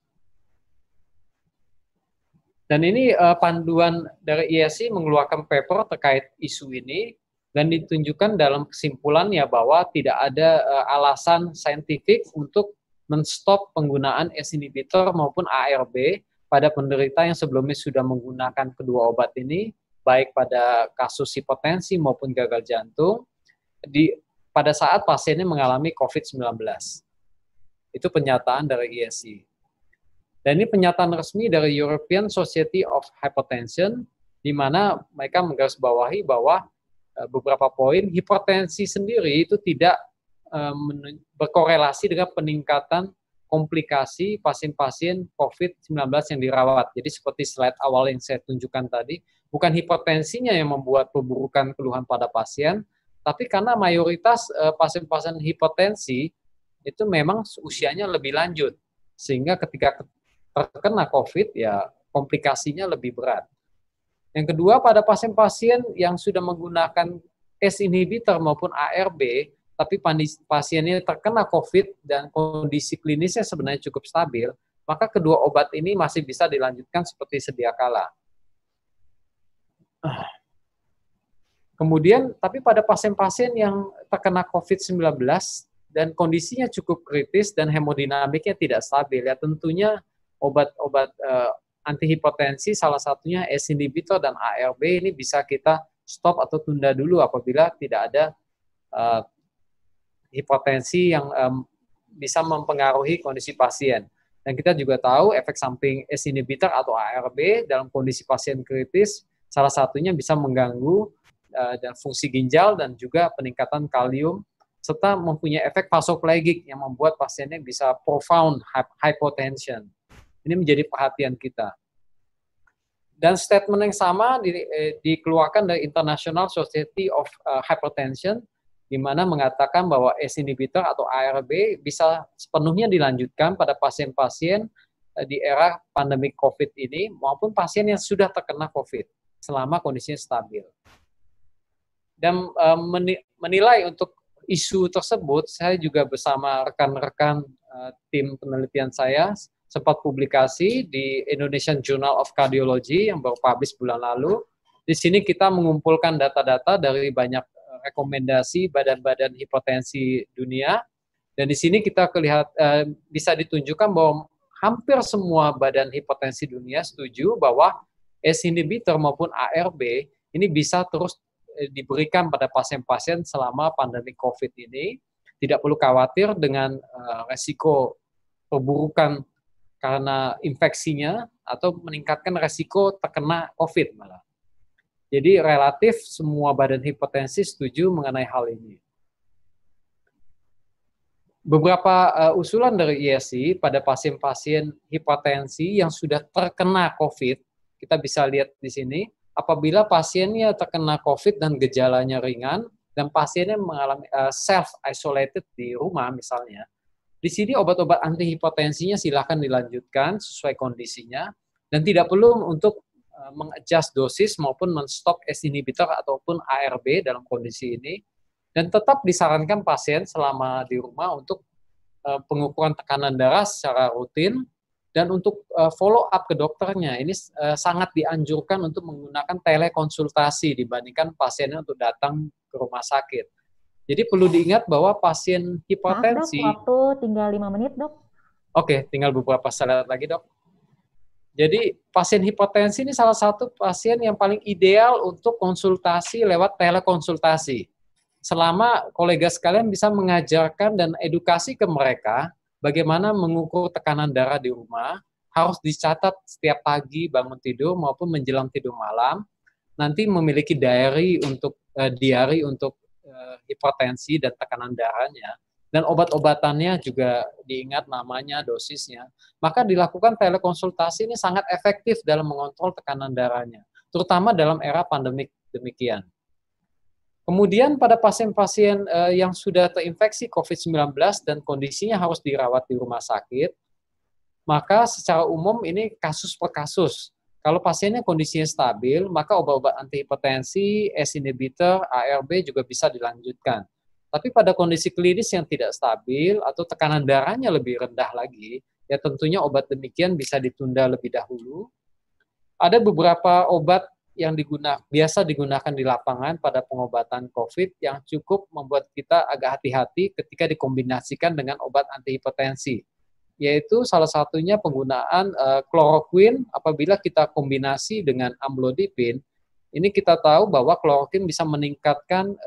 Dan ini panduan dari ISC mengeluarkan paper terkait isu ini dan ditunjukkan dalam kesimpulannya bahwa tidak ada alasan saintifik untuk men-stop penggunaan ACE inhibitor maupun ARB pada penderita yang sebelumnya sudah menggunakan kedua obat ini, baik pada kasus hipertensi maupun gagal jantung, pada saat pasiennya mengalami COVID-19. Itu pernyataan dari ISC. Dan ini pernyataan resmi dari European Society of Hypertension, di mana mereka menggarisbawahi bahwa beberapa poin hipertensi sendiri itu tidak berkorelasi dengan peningkatan komplikasi pasien-pasien COVID-19 yang dirawat. Jadi seperti slide awal yang saya tunjukkan tadi, bukan hipertensinya yang membuat perburukan keluhan pada pasien, tapi karena mayoritas pasien-pasien hipertensi itu memang usianya lebih lanjut, sehingga ketika terkena COVID, ya komplikasinya lebih berat. Yang kedua, pada pasien-pasien yang sudah menggunakan ACE inhibitor maupun ARB, tapi pasiennya terkena COVID dan kondisi klinisnya sebenarnya cukup stabil, maka kedua obat ini masih bisa dilanjutkan seperti sedia kala. Kemudian, tapi pada pasien-pasien yang terkena COVID-19 dan kondisinya cukup kritis dan hemodinamiknya tidak stabil, ya tentunya obat-obat antihipertensi, salah satunya ACE inhibitor dan ARB ini bisa kita stop atau tunda dulu apabila tidak ada hipertensi yang bisa mempengaruhi kondisi pasien. Dan kita juga tahu efek samping ACE inhibitor atau ARB dalam kondisi pasien kritis, salah satunya bisa mengganggu dan fungsi ginjal dan juga peningkatan kalium, serta mempunyai efek vasoplegik yang membuat pasiennya bisa profound hypotension. Ini menjadi perhatian kita. Dan statement yang sama dikeluarkan dari International Society of Hypertension, di mana mengatakan bahwa ACE inhibitor atau ARB bisa sepenuhnya dilanjutkan pada pasien-pasien di era pandemi COVID ini maupun pasien yang sudah terkena COVID selama kondisinya stabil. Dan menilai untuk isu tersebut, saya juga bersama rekan-rekan tim penelitian saya sempat publikasi di Indonesian Journal of Cardiology yang baru publish bulan lalu. Di sini kita mengumpulkan data-data dari banyak rekomendasi badan-badan hipertensi dunia, dan di sini kita bisa ditunjukkan bahwa hampir semua badan hipertensi dunia setuju bahwa ACE inhibitor maupun ARB ini bisa terus diberikan pada pasien-pasien selama pandemi COVID ini. Tidak perlu khawatir dengan resiko perburukan karena infeksinya atau meningkatkan resiko terkena COVID malah. Jadi relatif semua badan hipertensi setuju mengenai hal ini. Beberapa usulan dari ISC pada pasien-pasien hipertensi yang sudah terkena COVID, kita bisa lihat di sini, apabila pasiennya terkena COVID dan gejalanya ringan, dan pasiennya mengalami self-isolated di rumah misalnya, di sini obat-obat antihipertensinya silakan dilanjutkan sesuai kondisinya, dan tidak perlu untuk mengadjust dosis maupun men-stop ACE inhibitor ataupun ARB dalam kondisi ini, dan tetap disarankan pasien selama di rumah untuk pengukuran tekanan darah secara rutin, dan untuk follow up ke dokternya. Ini sangat dianjurkan untuk menggunakan telekonsultasi dibandingkan pasiennya untuk datang ke rumah sakit. Jadi perlu diingat bahwa pasien hipertensi...
Maaf dok, waktu tinggal 5 menit dok.
Oke, tinggal beberapa slide lagi dok. Jadi pasien hipertensi ini salah satu pasien yang paling ideal untuk konsultasi lewat telekonsultasi. Selama kolega sekalian bisa mengajarkan dan edukasi ke mereka bagaimana mengukur tekanan darah di rumah, harus dicatat setiap pagi bangun tidur maupun menjelang tidur malam. Nanti memiliki diary untuk hipertensi dan tekanan darahnya. Dan obat-obatannya juga diingat namanya, dosisnya. Maka dilakukan telekonsultasi ini sangat efektif dalam mengontrol tekanan darahnya, terutama dalam era pandemik demikian. Kemudian pada pasien-pasien yang sudah terinfeksi COVID-19 dan kondisinya harus dirawat di rumah sakit, maka secara umum ini kasus per kasus. Kalau pasiennya kondisinya stabil, maka obat-obat antihipertensi, ACE inhibitor, ARB juga bisa dilanjutkan. Tapi pada kondisi klinis yang tidak stabil atau tekanan darahnya lebih rendah lagi, ya tentunya obat demikian bisa ditunda lebih dahulu. Ada beberapa obat yang biasa digunakan di lapangan pada pengobatan COVID yang cukup membuat kita agak hati-hati ketika dikombinasikan dengan obat antihipertensi, yaitu salah satunya penggunaan kloroquine apabila kita kombinasi dengan amlodipin. Ini kita tahu bahwa kloroquine bisa meningkatkan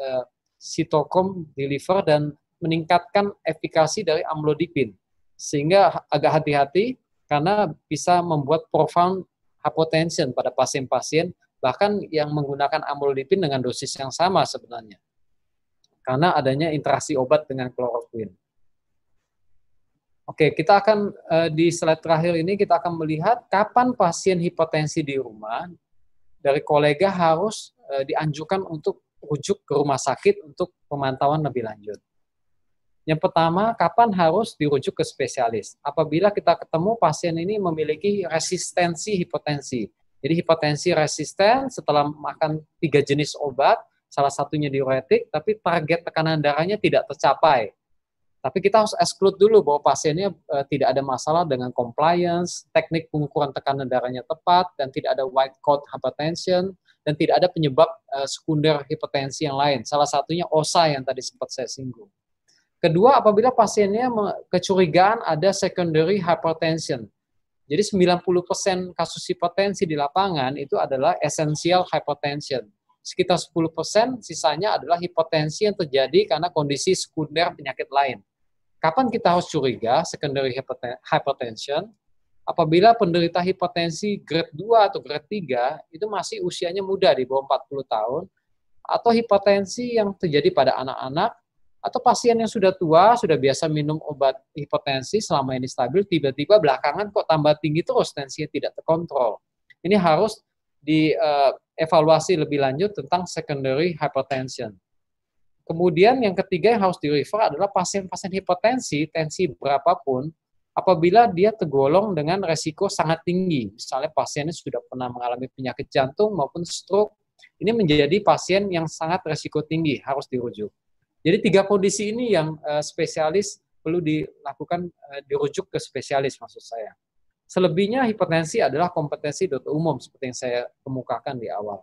sitokrom di liver dan meningkatkan efikasi dari amlodipin. Sehingga agak hati-hati karena bisa membuat profound hypotension pada pasien-pasien bahkan yang menggunakan amlodipin dengan dosis yang sama sebenarnya, karena adanya interaksi obat dengan kloroquine. Oke, kita akan di slide terakhir ini kita akan melihat kapan pasien hipertensi di rumah dari kolega harus dianjurkan untuk rujuk ke rumah sakit untuk pemantauan lebih lanjut. Yang pertama, kapan harus dirujuk ke spesialis? Apabila kita ketemu pasien ini memiliki resistensi hipertensi. Jadi hipertensi resisten setelah makan 3 jenis obat, salah satunya diuretik, tapi target tekanan darahnya tidak tercapai. Tapi kita harus exclude dulu bahwa pasiennya tidak ada masalah dengan compliance, teknik pengukuran tekanan darahnya tepat, dan tidak ada white coat hypertension, dan tidak ada penyebab sekunder hipertensi yang lain. Salah satunya OSA yang tadi sempat saya singgung. Kedua, apabila pasiennya kecurigaan ada secondary hypertension. Jadi 90% kasus hipertensi di lapangan itu adalah essential hypertension. Sekitar 10% sisanya adalah hipertensi yang terjadi karena kondisi sekunder penyakit lain. Kapan kita harus curiga secondary hypertension? Apabila penderita hipertensi grade 2 atau grade 3 itu masih usianya muda di bawah 40 tahun, atau hipertensi yang terjadi pada anak-anak, atau pasien yang sudah tua, sudah biasa minum obat hipertensi selama ini stabil, tiba-tiba belakangan kok tambah tinggi terus, tensinya tidak terkontrol. Ini harus dievaluasi lebih lanjut tentang secondary hypertension. Kemudian yang ketiga yang harus di-refer adalah pasien-pasien hipertensi, tensi berapapun, apabila dia tergolong dengan resiko sangat tinggi. Misalnya pasiennya sudah pernah mengalami penyakit jantung maupun stroke, ini menjadi pasien yang sangat resiko tinggi, harus dirujuk. Jadi 3 kondisi ini yang spesialis perlu dilakukan, dirujuk ke spesialis maksud saya. Selebihnya hipertensi adalah kompetensi dokter umum seperti yang saya kemukakan di awal.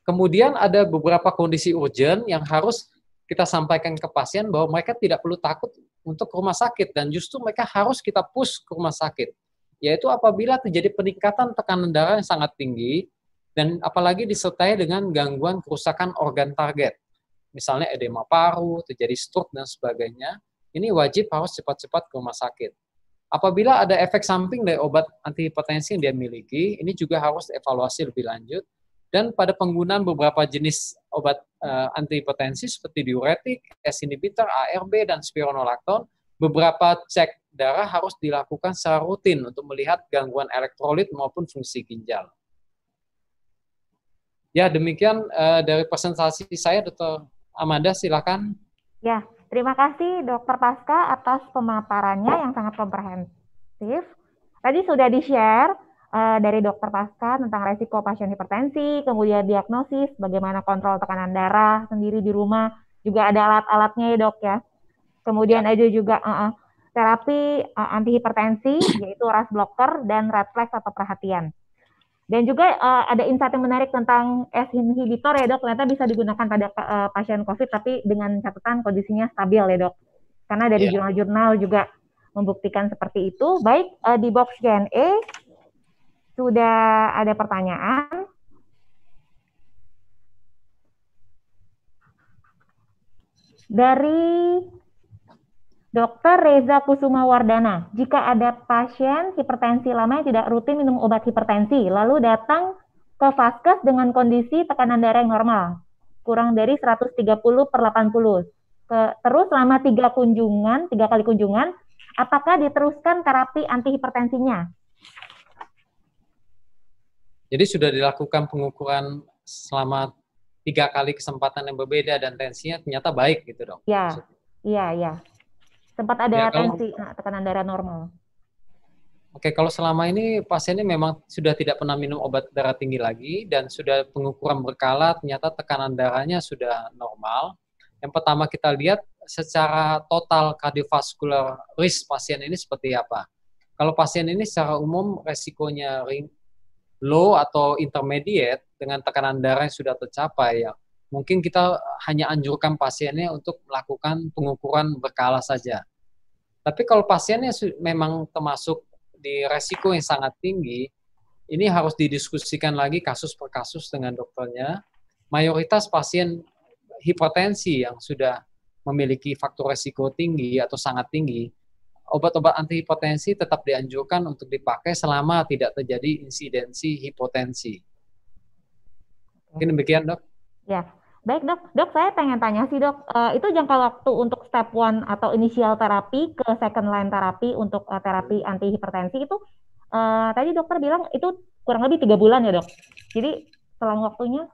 Kemudian ada beberapa kondisi urgent yang harus kita sampaikan ke pasien bahwa mereka tidak perlu takut untuk ke rumah sakit dan justru mereka harus kita push ke rumah sakit. Yaitu apabila terjadi peningkatan tekanan darah yang sangat tinggi dan apalagi disertai dengan gangguan kerusakan organ target. Misalnya edema paru, terjadi stroke dan sebagainya, ini wajib harus cepat-cepat ke rumah sakit. Apabila ada efek samping dari obat antihipertensi yang dia miliki, ini juga harus evaluasi lebih lanjut. Dan pada penggunaan beberapa jenis obat antihipertensi seperti diuretik, ACE inhibitor, ARB, dan spironolakton, beberapa cek darah harus dilakukan secara rutin untuk melihat gangguan elektrolit maupun fungsi ginjal. Ya, demikian dari presentasi saya, Dr. Amanda, silakan.
Ya, terima kasih Dr. Pasca atas pemaparannya yang sangat komprehensif. Tadi sudah di-share dari Dr. Pasca tentang resiko pasien hipertensi, kemudian diagnosis, bagaimana kontrol tekanan darah sendiri di rumah, juga ada alat-alatnya ya dok ya. Kemudian ada juga terapi antihipertensi, yaitu RAS blocker dan refleks atau perhatian. Dan juga ada insight yang menarik tentang ACE inhibitor ya dok, ternyata bisa digunakan pada pasien COVID, tapi dengan catatan kondisinya stabil ya dok. Karena dari jurnal-jurnal juga membuktikan seperti itu. Baik, di box Q&A sudah ada pertanyaan. Dari Dr. Reza Kusuma Wardana, jika ada pasien hipertensi lama yang tidak rutin minum obat hipertensi, lalu datang ke vaskes dengan kondisi tekanan darah yang normal, kurang dari 130/80, terus selama 3 kali kunjungan, apakah diteruskan terapi antihipertensinya?
Jadi sudah dilakukan pengukuran selama 3 kali kesempatan yang berbeda dan tensinya ternyata baik gitu dok?
Iya. Sempat ada tensi tekanan darah normal.
Oke, kalau selama ini pasiennya memang sudah tidak pernah minum obat darah tinggi lagi dan sudah pengukuran berkala ternyata tekanan darahnya sudah normal. Yang pertama kita lihat secara total cardiovascular risk pasien ini seperti apa. Kalau pasien ini secara umum resikonya low atau intermediate dengan tekanan darah yang sudah tercapai, ya mungkin kita hanya anjurkan pasiennya untuk melakukan pengukuran berkala saja. Tapi kalau pasiennya memang termasuk di resiko yang sangat tinggi, ini harus didiskusikan lagi kasus per kasus dengan dokternya. Mayoritas pasien hipertensi yang sudah memiliki faktor resiko tinggi atau sangat tinggi, obat-obat antihipertensi tetap dianjurkan untuk dipakai selama tidak terjadi insidensi hipotensi. Mungkin demikian, Dok.
Ya, baik dok. Dok, saya pengen tanya sih dok, itu jangka waktu untuk step one atau initial terapi ke second line terapi untuk terapi anti hipertensi itu, tadi dokter bilang itu kurang lebih 3 bulan ya dok. Jadi selang waktunya?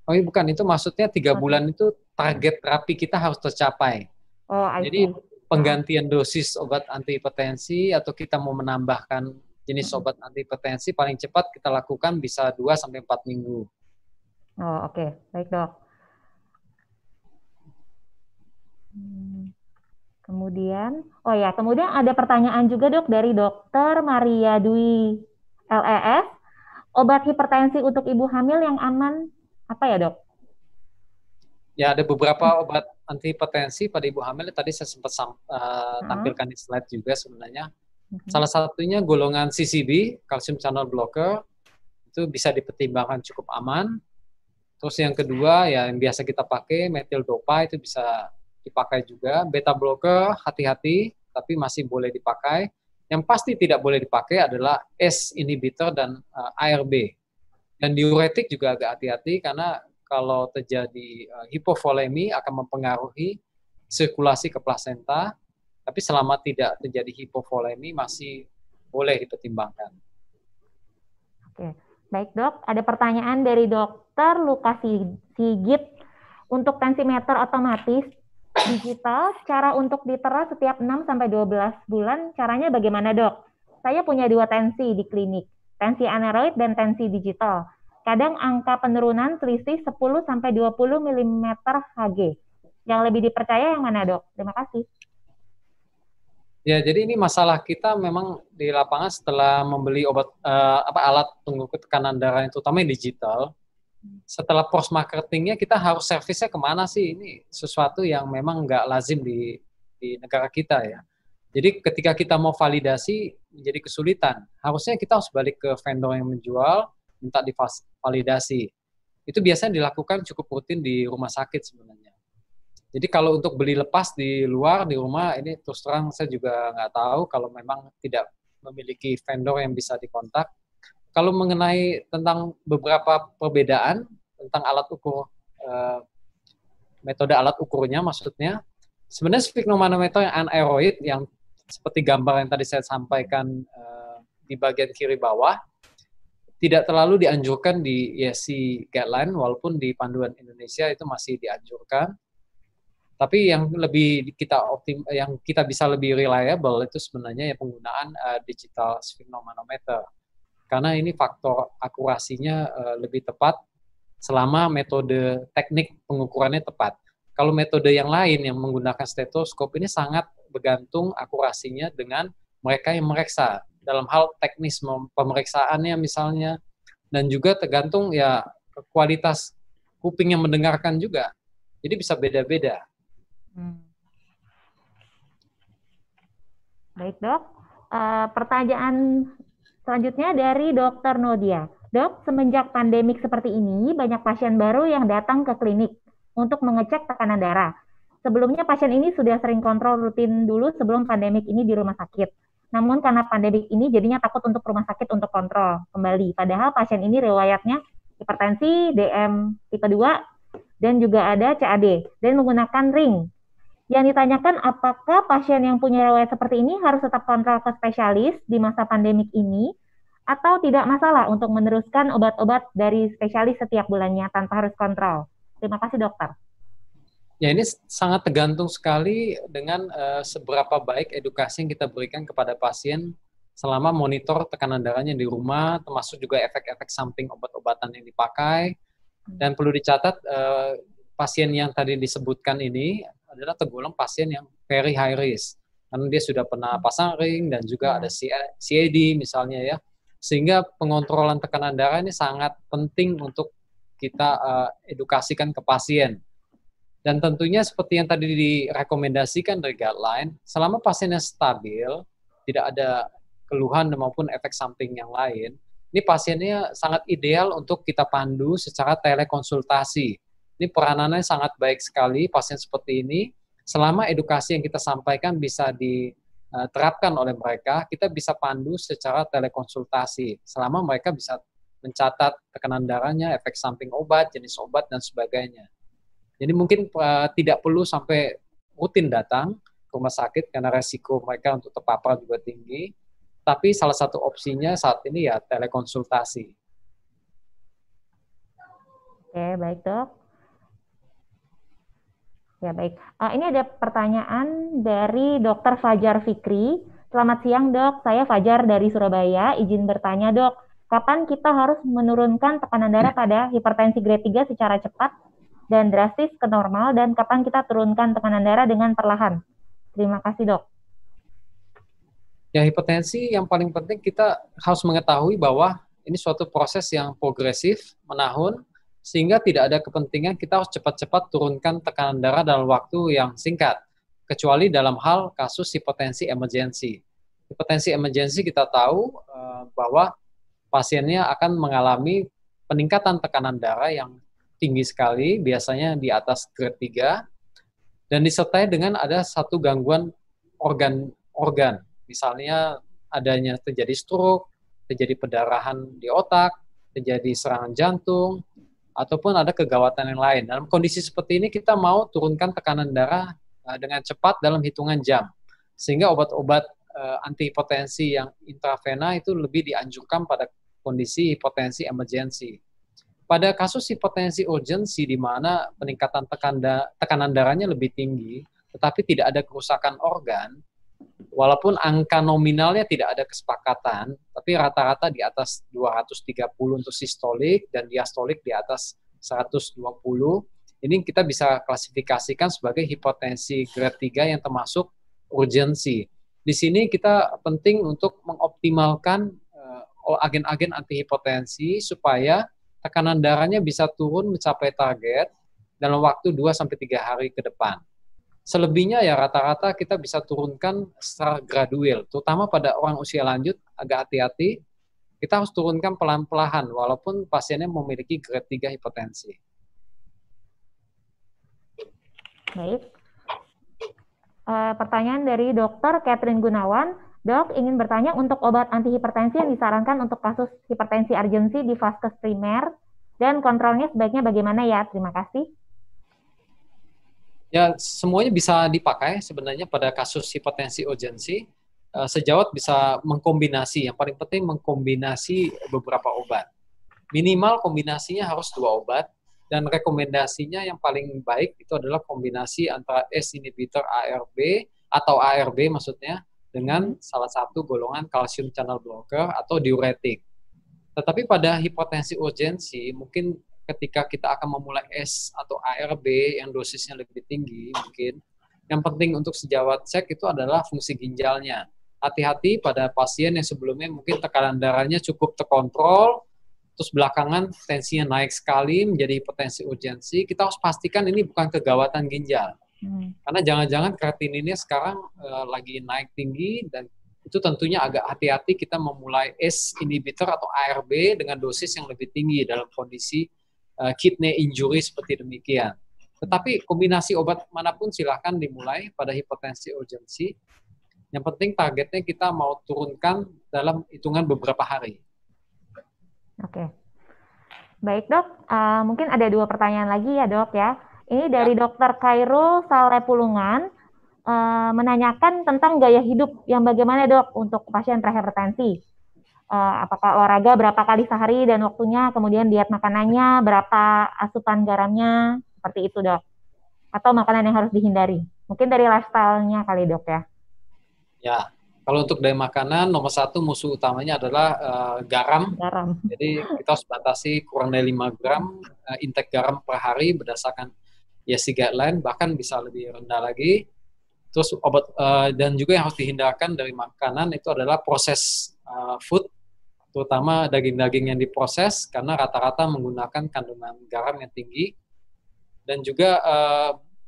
Oh iya, bukan, itu maksudnya 3
Oke.
bulan itu target terapi kita harus tercapai.
Oh, I
Jadi
see.
penggantian dosis obat antihipertensi atau kita mau menambahkan jenis obat antihipertensi paling cepat kita lakukan bisa 2-4 minggu.
Oh, oke. Baik dok. Kemudian ada pertanyaan juga dok dari dokter Maria Dwi LES. Obat hipertensi untuk ibu hamil yang aman apa ya dok?
Ya, ada beberapa obat antihipertensi pada ibu hamil, tadi saya sempat tampilkan di slide juga sebenarnya. Salah satunya golongan CCB, calcium channel blocker, itu bisa dipertimbangkan cukup aman. Terus yang kedua, ya yang biasa kita pakai, metildopa itu bisa dipakai juga. Beta blocker, hati-hati, tapi masih boleh dipakai. Yang pasti tidak boleh dipakai adalah ACE inhibitor dan ARB. Dan diuretik juga agak hati-hati karena kalau terjadi hipovolemi akan mempengaruhi sirkulasi ke plasenta, tapi selama tidak terjadi hipovolemi masih boleh dipertimbangkan.
Oke, baik dok. Ada pertanyaan dari dokter Lukas Sigit. Untuk tensimeter otomatis digital, cara untuk ditera setiap 6-12 bulan, caranya bagaimana dok? Saya punya 2 tensi di klinik, tensi aneroid dan tensi digital. Kadang angka penurunan selisih 10-20 mm Hg. Yang lebih dipercaya yang mana dok? Terima kasih.
Ya, jadi ini masalah kita memang di lapangan setelah membeli alat pengukur tekanan darah yang terutama digital. Setelah post marketingnya kita harus servisnya kemana sih? Ini sesuatu yang memang nggak lazim di negara kita ya. Jadi ketika kita mau validasi menjadi kesulitan. Harusnya kita harus balik ke vendor yang menjual, minta divalidasi. Itu biasanya dilakukan cukup rutin di rumah sakit sebenarnya. Jadi kalau untuk beli lepas di luar, di rumah, ini terus terang saya juga nggak tahu kalau memang tidak memiliki vendor yang bisa dikontak. Kalau mengenai tentang beberapa perbedaan tentang alat ukur, metode alat ukurnya maksudnya, sebenarnya sphygmomanometer yang anaeroid yang seperti gambar yang tadi saya sampaikan di bagian kiri bawah, tidak terlalu dianjurkan di ESC guideline, walaupun di panduan Indonesia itu masih dianjurkan. Tapi yang lebih yang kita bisa lebih reliable itu sebenarnya ya penggunaan digital sphygmomanometer. Karena ini faktor akurasinya lebih tepat selama metode teknik pengukurannya tepat. Kalau metode yang lain yang menggunakan stetoskop ini sangat bergantung akurasinya dengan mereka yang memeriksa. Dalam hal teknis pemeriksaannya misalnya, dan juga tergantung ya kualitas kuping yang mendengarkan juga. Jadi bisa beda-beda.
Baik dok, pertanyaan selanjutnya dari Dr. Nodia. Dok, semenjak pandemik seperti ini, banyak pasien baru yang datang ke klinik untuk mengecek tekanan darah. Sebelumnya pasien ini sudah sering kontrol rutin dulu sebelum pandemik ini di rumah sakit. Namun karena pandemik ini jadinya takut untuk rumah sakit untuk kontrol kembali. Padahal pasien ini riwayatnya hipertensi, DM tipe 2, dan juga ada CAD, dan menggunakan ring. Yang ditanyakan apakah pasien yang punya riwayat seperti ini harus tetap kontrol ke spesialis di masa pandemik ini, atau tidak masalah untuk meneruskan obat-obat dari spesialis setiap bulannya tanpa harus kontrol. Terima kasih dokter.
Ya, ini sangat tergantung sekali dengan seberapa baik edukasi yang kita berikan kepada pasien selama monitor tekanan darahnya di rumah, termasuk juga efek-efek samping obat-obatan yang dipakai. Dan perlu dicatat, pasien yang tadi disebutkan ini adalah tergolong pasien yang very high risk. Karena dia sudah pernah pasang ring dan juga ada CAD misalnya ya. Sehingga pengontrolan tekanan darah ini sangat penting untuk kita edukasikan ke pasien. Dan tentunya seperti yang tadi direkomendasikan dari guideline, selama pasiennya stabil, tidak ada keluhan maupun efek samping yang lain, ini pasiennya sangat ideal untuk kita pandu secara telekonsultasi. Ini peranannya sangat baik sekali pasien seperti ini, selama edukasi yang kita sampaikan bisa terapkan oleh mereka, kita bisa pandu secara telekonsultasi selama mereka bisa mencatat tekanan darahnya, efek samping obat, jenis obat, dan sebagainya. Jadi mungkin tidak perlu sampai rutin datang ke rumah sakit karena resiko mereka untuk terpapar juga tinggi. Tapi salah satu opsinya saat ini ya telekonsultasi.
Oke, baik dok. Ya baik. Ini ada pertanyaan dari Dr. Fajar Fikri. Selamat siang dok, saya Fajar dari Surabaya. Izin bertanya dok, kapan kita harus menurunkan tekanan darah pada hipertensi grade 3 secara cepat dan drastis ke normal, dan kapan kita turunkan tekanan darah dengan perlahan? Terima kasih dok.
Ya, hipertensi yang paling penting kita harus mengetahui bahwa ini suatu proses yang progresif, menahun, sehingga tidak ada kepentingan kita harus cepat-cepat turunkan tekanan darah dalam waktu yang singkat, kecuali dalam hal kasus hipertensi emergensi. Hipertensi emergensi kita tahu bahwa pasiennya akan mengalami peningkatan tekanan darah yang tinggi sekali, biasanya di atas grade 3, dan disertai dengan ada satu gangguan organ. Misalnya adanya terjadi stroke, terjadi pendarahan di otak, terjadi serangan jantung, ataupun ada kegawatan yang lain. Dalam kondisi seperti ini kita mau turunkan tekanan darah dengan cepat dalam hitungan jam. Sehingga obat-obat antihipertensi yang intravena itu lebih dianjurkan pada kondisi hipertensi emergensi. Pada kasus hipertensi urgensi di mana peningkatan tekanan darahnya lebih tinggi, tetapi tidak ada kerusakan organ, walaupun angka nominalnya tidak ada kesepakatan, tapi rata-rata di atas 230 untuk sistolik dan diastolik di atas 120. Ini kita bisa klasifikasikan sebagai hipertensi grade 3 yang termasuk urgensi. Di sini kita penting untuk mengoptimalkan agen-agen antihipertensi supaya tekanan darahnya bisa turun mencapai target dalam waktu 2-3 hari ke depan. Selebihnya ya rata-rata kita bisa turunkan secara gradual, terutama pada orang usia lanjut agak hati-hati, kita harus turunkan pelan-pelan walaupun pasiennya memiliki grade 3 hipertensi.
Baik. Pertanyaan dari Dr. Catherine Gunawan. Dok, ingin bertanya untuk obat antihipertensi yang disarankan untuk kasus hipertensi urgensi di vaskes primer dan kontrolnya sebaiknya bagaimana ya? Terima kasih.
Ya, semuanya bisa dipakai sebenarnya pada kasus hipertensi urgensi. Sejawat bisa mengkombinasi, yang paling penting mengkombinasi beberapa obat. Minimal kombinasinya harus 2 obat, dan rekomendasinya yang paling baik itu adalah kombinasi antara ACE inhibitor ARB atau ARB maksudnya dengan salah satu golongan calcium channel blocker atau diuretik. Tetapi pada hipertensi urgensi, mungkin ketika kita akan memulai ACE atau ARB yang dosisnya lebih tinggi, mungkin yang penting untuk sejawat cek itu adalah fungsi ginjalnya. Hati-hati pada pasien yang sebelumnya mungkin tekanan darahnya cukup terkontrol, terus belakangan tensinya naik sekali menjadi hipertensi urgensi, kita harus pastikan ini bukan kegawatan ginjal. Karena jangan-jangan kreatininnya sekarang lagi naik tinggi, dan itu tentunya agak hati-hati kita memulai ACE inhibitor atau ARB dengan dosis yang lebih tinggi dalam kondisi kidney injury seperti demikian. Tetapi kombinasi obat manapun silahkan dimulai pada hipertensi urgensi. Yang penting targetnya kita mau turunkan dalam hitungan beberapa hari.
Oke. Baik dok, mungkin ada 2 pertanyaan lagi ya dok ya. Ini dari Dr. Khairul Salrepulungan, menanyakan tentang gaya hidup yang bagaimana dok untuk pasien prehipertensi. Apakah olahraga berapa kali sehari dan waktunya, kemudian diet makanannya, berapa asupan garamnya, seperti itu dok. Atau makanan yang harus dihindari. Mungkin dari lifestyle-nya kali dok ya.
Ya, kalau untuk dari makanan, nomor 1 musuh utamanya adalah garam. Jadi kita harus batasi kurang dari 5 gram intake garam per hari berdasarkan YESI guideline, bahkan bisa lebih rendah lagi. Terus obat dan juga yang harus dihindarkan dari makanan itu adalah proses food, terutama daging-daging yang diproses karena rata-rata menggunakan kandungan garam yang tinggi, dan juga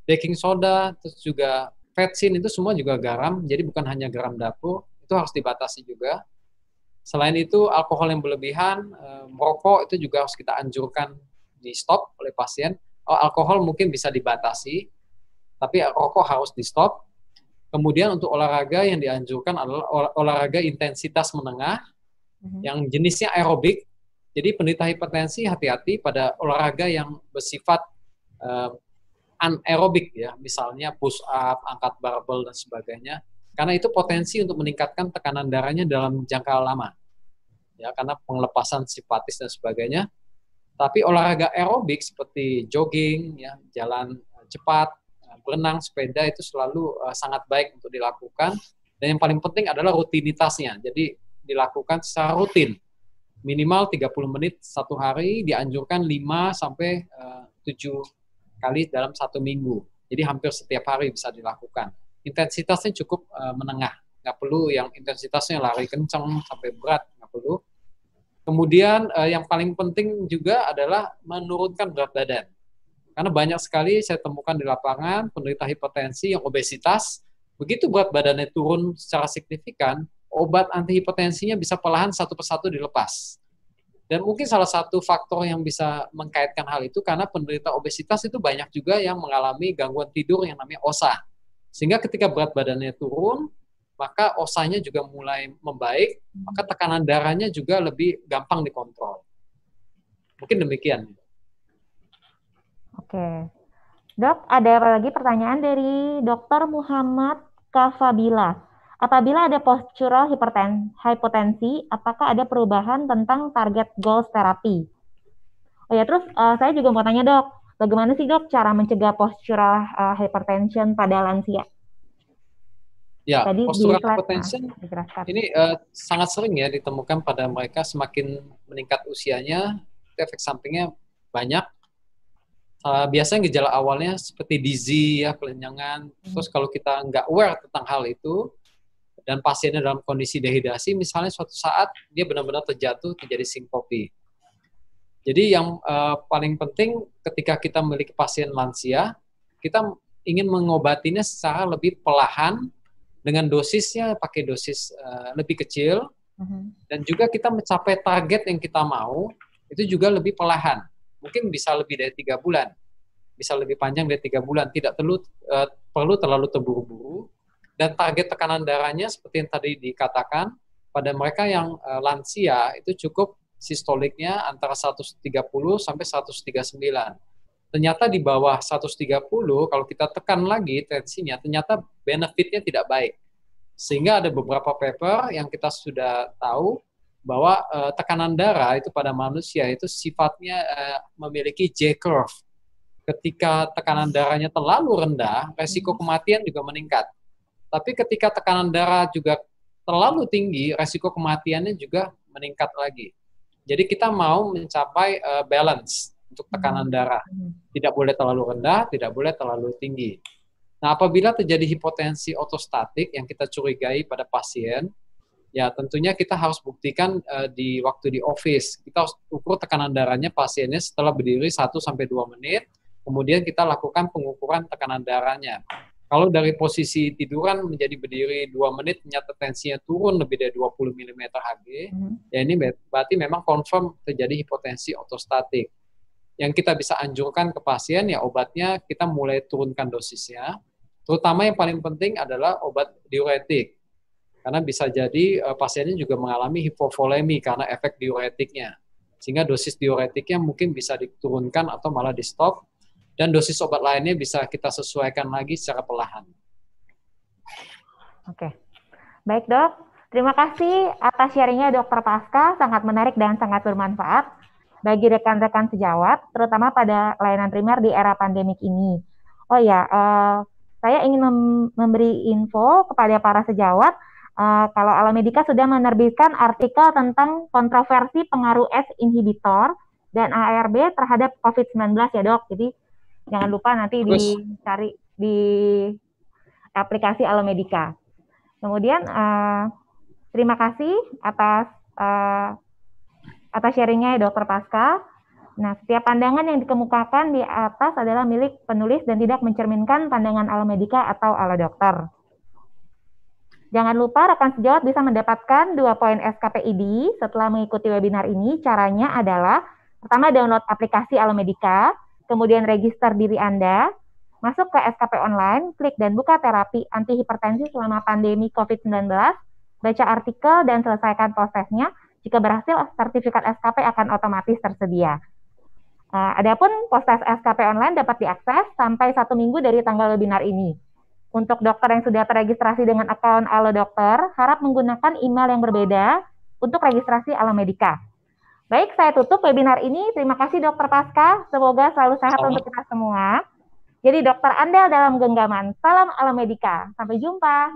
baking soda, terus juga vetsin itu semua juga garam, jadi bukan hanya garam dapur, itu harus dibatasi juga. Selain itu alkohol yang berlebihan, merokok itu juga harus kita anjurkan di stop oleh pasien. Alkohol mungkin bisa dibatasi, tapi rokok harus di stop. Kemudian untuk olahraga yang dianjurkan adalah olahraga intensitas menengah yang jenisnya aerobik. Jadi penderita hipertensi hati-hati pada olahraga yang bersifat anaerobik ya, misalnya push up, angkat barbel dan sebagainya. Karena itu potensi untuk meningkatkan tekanan darahnya dalam jangka lama. Ya, karena pengelepasan simpatis dan sebagainya. Tapi olahraga aerobik seperti jogging, ya, jalan cepat, berenang, sepeda itu selalu sangat baik untuk dilakukan. Dan yang paling penting adalah rutinitasnya. Jadi dilakukan secara rutin. Minimal 30 menit satu hari, dianjurkan 5 sampai 7 kali dalam satu minggu. Jadi hampir setiap hari bisa dilakukan. Intensitasnya cukup menengah. Nggak perlu yang intensitasnya lari kencang sampai berat, nggak perlu. Kemudian yang paling penting juga adalah menurunkan berat badan. Karena banyak sekali saya temukan di lapangan penderita hipertensi yang obesitas, begitu berat badannya turun secara signifikan, obat anti hipertensinya bisa perlahan satu persatu dilepas. Dan mungkin salah satu faktor yang bisa mengkaitkan hal itu karena penderita obesitas itu banyak juga yang mengalami gangguan tidur yang namanya OSA. Sehingga ketika berat badannya turun, maka osanya juga mulai membaik, maka tekanan darahnya juga lebih gampang dikontrol. Mungkin demikian.
Oke. Dok, ada lagi pertanyaan dari Dr. Muhammad Kafabila. Apabila ada postural hipotensi, apakah ada perubahan tentang target goals terapi? Oh ya, terus saya juga mau tanya dok, bagaimana sih dok cara mencegah postural hypertension pada lansia?
Ya,
Tadi
postural
di slide,
hypertension
dijelaskan.
ini sangat sering ya ditemukan pada mereka semakin meningkat usianya, efek sampingnya banyak. Biasanya gejala awalnya seperti dizzy, ya, kelenyangan. Terus kalau kita nggak aware tentang hal itu, dan pasiennya dalam kondisi dehidrasi, misalnya suatu saat dia benar-benar terjatuh, terjadi sinkopi. Jadi yang paling penting ketika kita memiliki pasien lansia, kita ingin mengobatinya secara lebih perlahan, dengan dosisnya pakai dosis lebih kecil, dan juga kita mencapai target yang kita mau, itu juga lebih perlahan. Mungkin bisa lebih dari 3 bulan, bisa lebih panjang dari 3 bulan, tidak perlu terlalu terburu-buru, dan target tekanan darahnya seperti yang tadi dikatakan, pada mereka yang lansia itu cukup sistoliknya antara 130 sampai 139. Ternyata di bawah 130, kalau kita tekan lagi tensinya, ternyata benefitnya tidak baik. Sehingga ada beberapa paper yang kita sudah tahu bahwa tekanan darah itu pada manusia itu sifatnya memiliki J-curve. Ketika tekanan darahnya terlalu rendah, resiko kematian juga meningkat. Tapi ketika tekanan darah juga terlalu tinggi, resiko kematiannya juga meningkat lagi. Jadi kita mau mencapai balance untuk tekanan darah. Tidak boleh terlalu rendah, tidak boleh terlalu tinggi. Nah, apabila terjadi hipotensi ortostatik yang kita curigai pada pasien, ya tentunya kita harus buktikan di waktu di office. Kita harus ukur tekanan darahnya pasiennya setelah berdiri 1-2 menit, kemudian kita lakukan pengukuran tekanan darahnya. Kalau dari posisi tiduran menjadi berdiri 2 menit, ternyata tensinya turun lebih dari 20 mm Hg, ya ini berarti memang confirm terjadi hipotensi ortostatik. Yang kita bisa anjurkan ke pasien, ya obatnya kita mulai turunkan dosisnya, terutama yang paling penting adalah obat diuretik. Karena bisa jadi pasiennya juga mengalami hipovolemi karena efek diuretiknya. Sehingga dosis diuretiknya mungkin bisa diturunkan atau malah di stop, dan dosis obat lainnya bisa kita sesuaikan lagi secara perlahan.
Oke, baik dok. Terima kasih atas sharingnya Dr. Pasca, sangat menarik dan sangat bermanfaat bagi rekan-rekan sejawat, terutama pada layanan primer di era pandemik ini. Oh ya, saya ingin memberi info kepada para sejawat, kalau Alamedica sudah menerbitkan artikel tentang kontroversi pengaruh ACE inhibitor dan ARB terhadap COVID-19 ya dok. Jadi jangan lupa nanti dicari di aplikasi Alamedica. Kemudian terima kasih atas sharingnya Dr. Pasca. Nah, setiap pandangan yang dikemukakan di atas adalah milik penulis dan tidak mencerminkan pandangan Alamedica atau ala dokter. Jangan lupa rekan sejawat bisa mendapatkan 2 poin SKPID setelah mengikuti webinar ini. Caranya adalah, pertama download aplikasi Alamedica, kemudian register diri Anda, Masuk ke SKP online, klik dan buka terapi antihipertensi selama pandemi COVID-19, baca artikel dan selesaikan prosesnya. Jika berhasil, sertifikat SKP akan otomatis tersedia. Adapun proses SKP online dapat diakses sampai 1 minggu dari tanggal webinar ini. Untuk dokter yang sudah terregistrasi dengan akun Alo Dokter, harap menggunakan email yang berbeda untuk registrasi Alo Medika. Baik, saya tutup webinar ini. Terima kasih Dokter Pasca. Semoga selalu sehat untuk kita semua. Jadi dokter andal dalam genggaman. Salam Alo Medika. Sampai jumpa.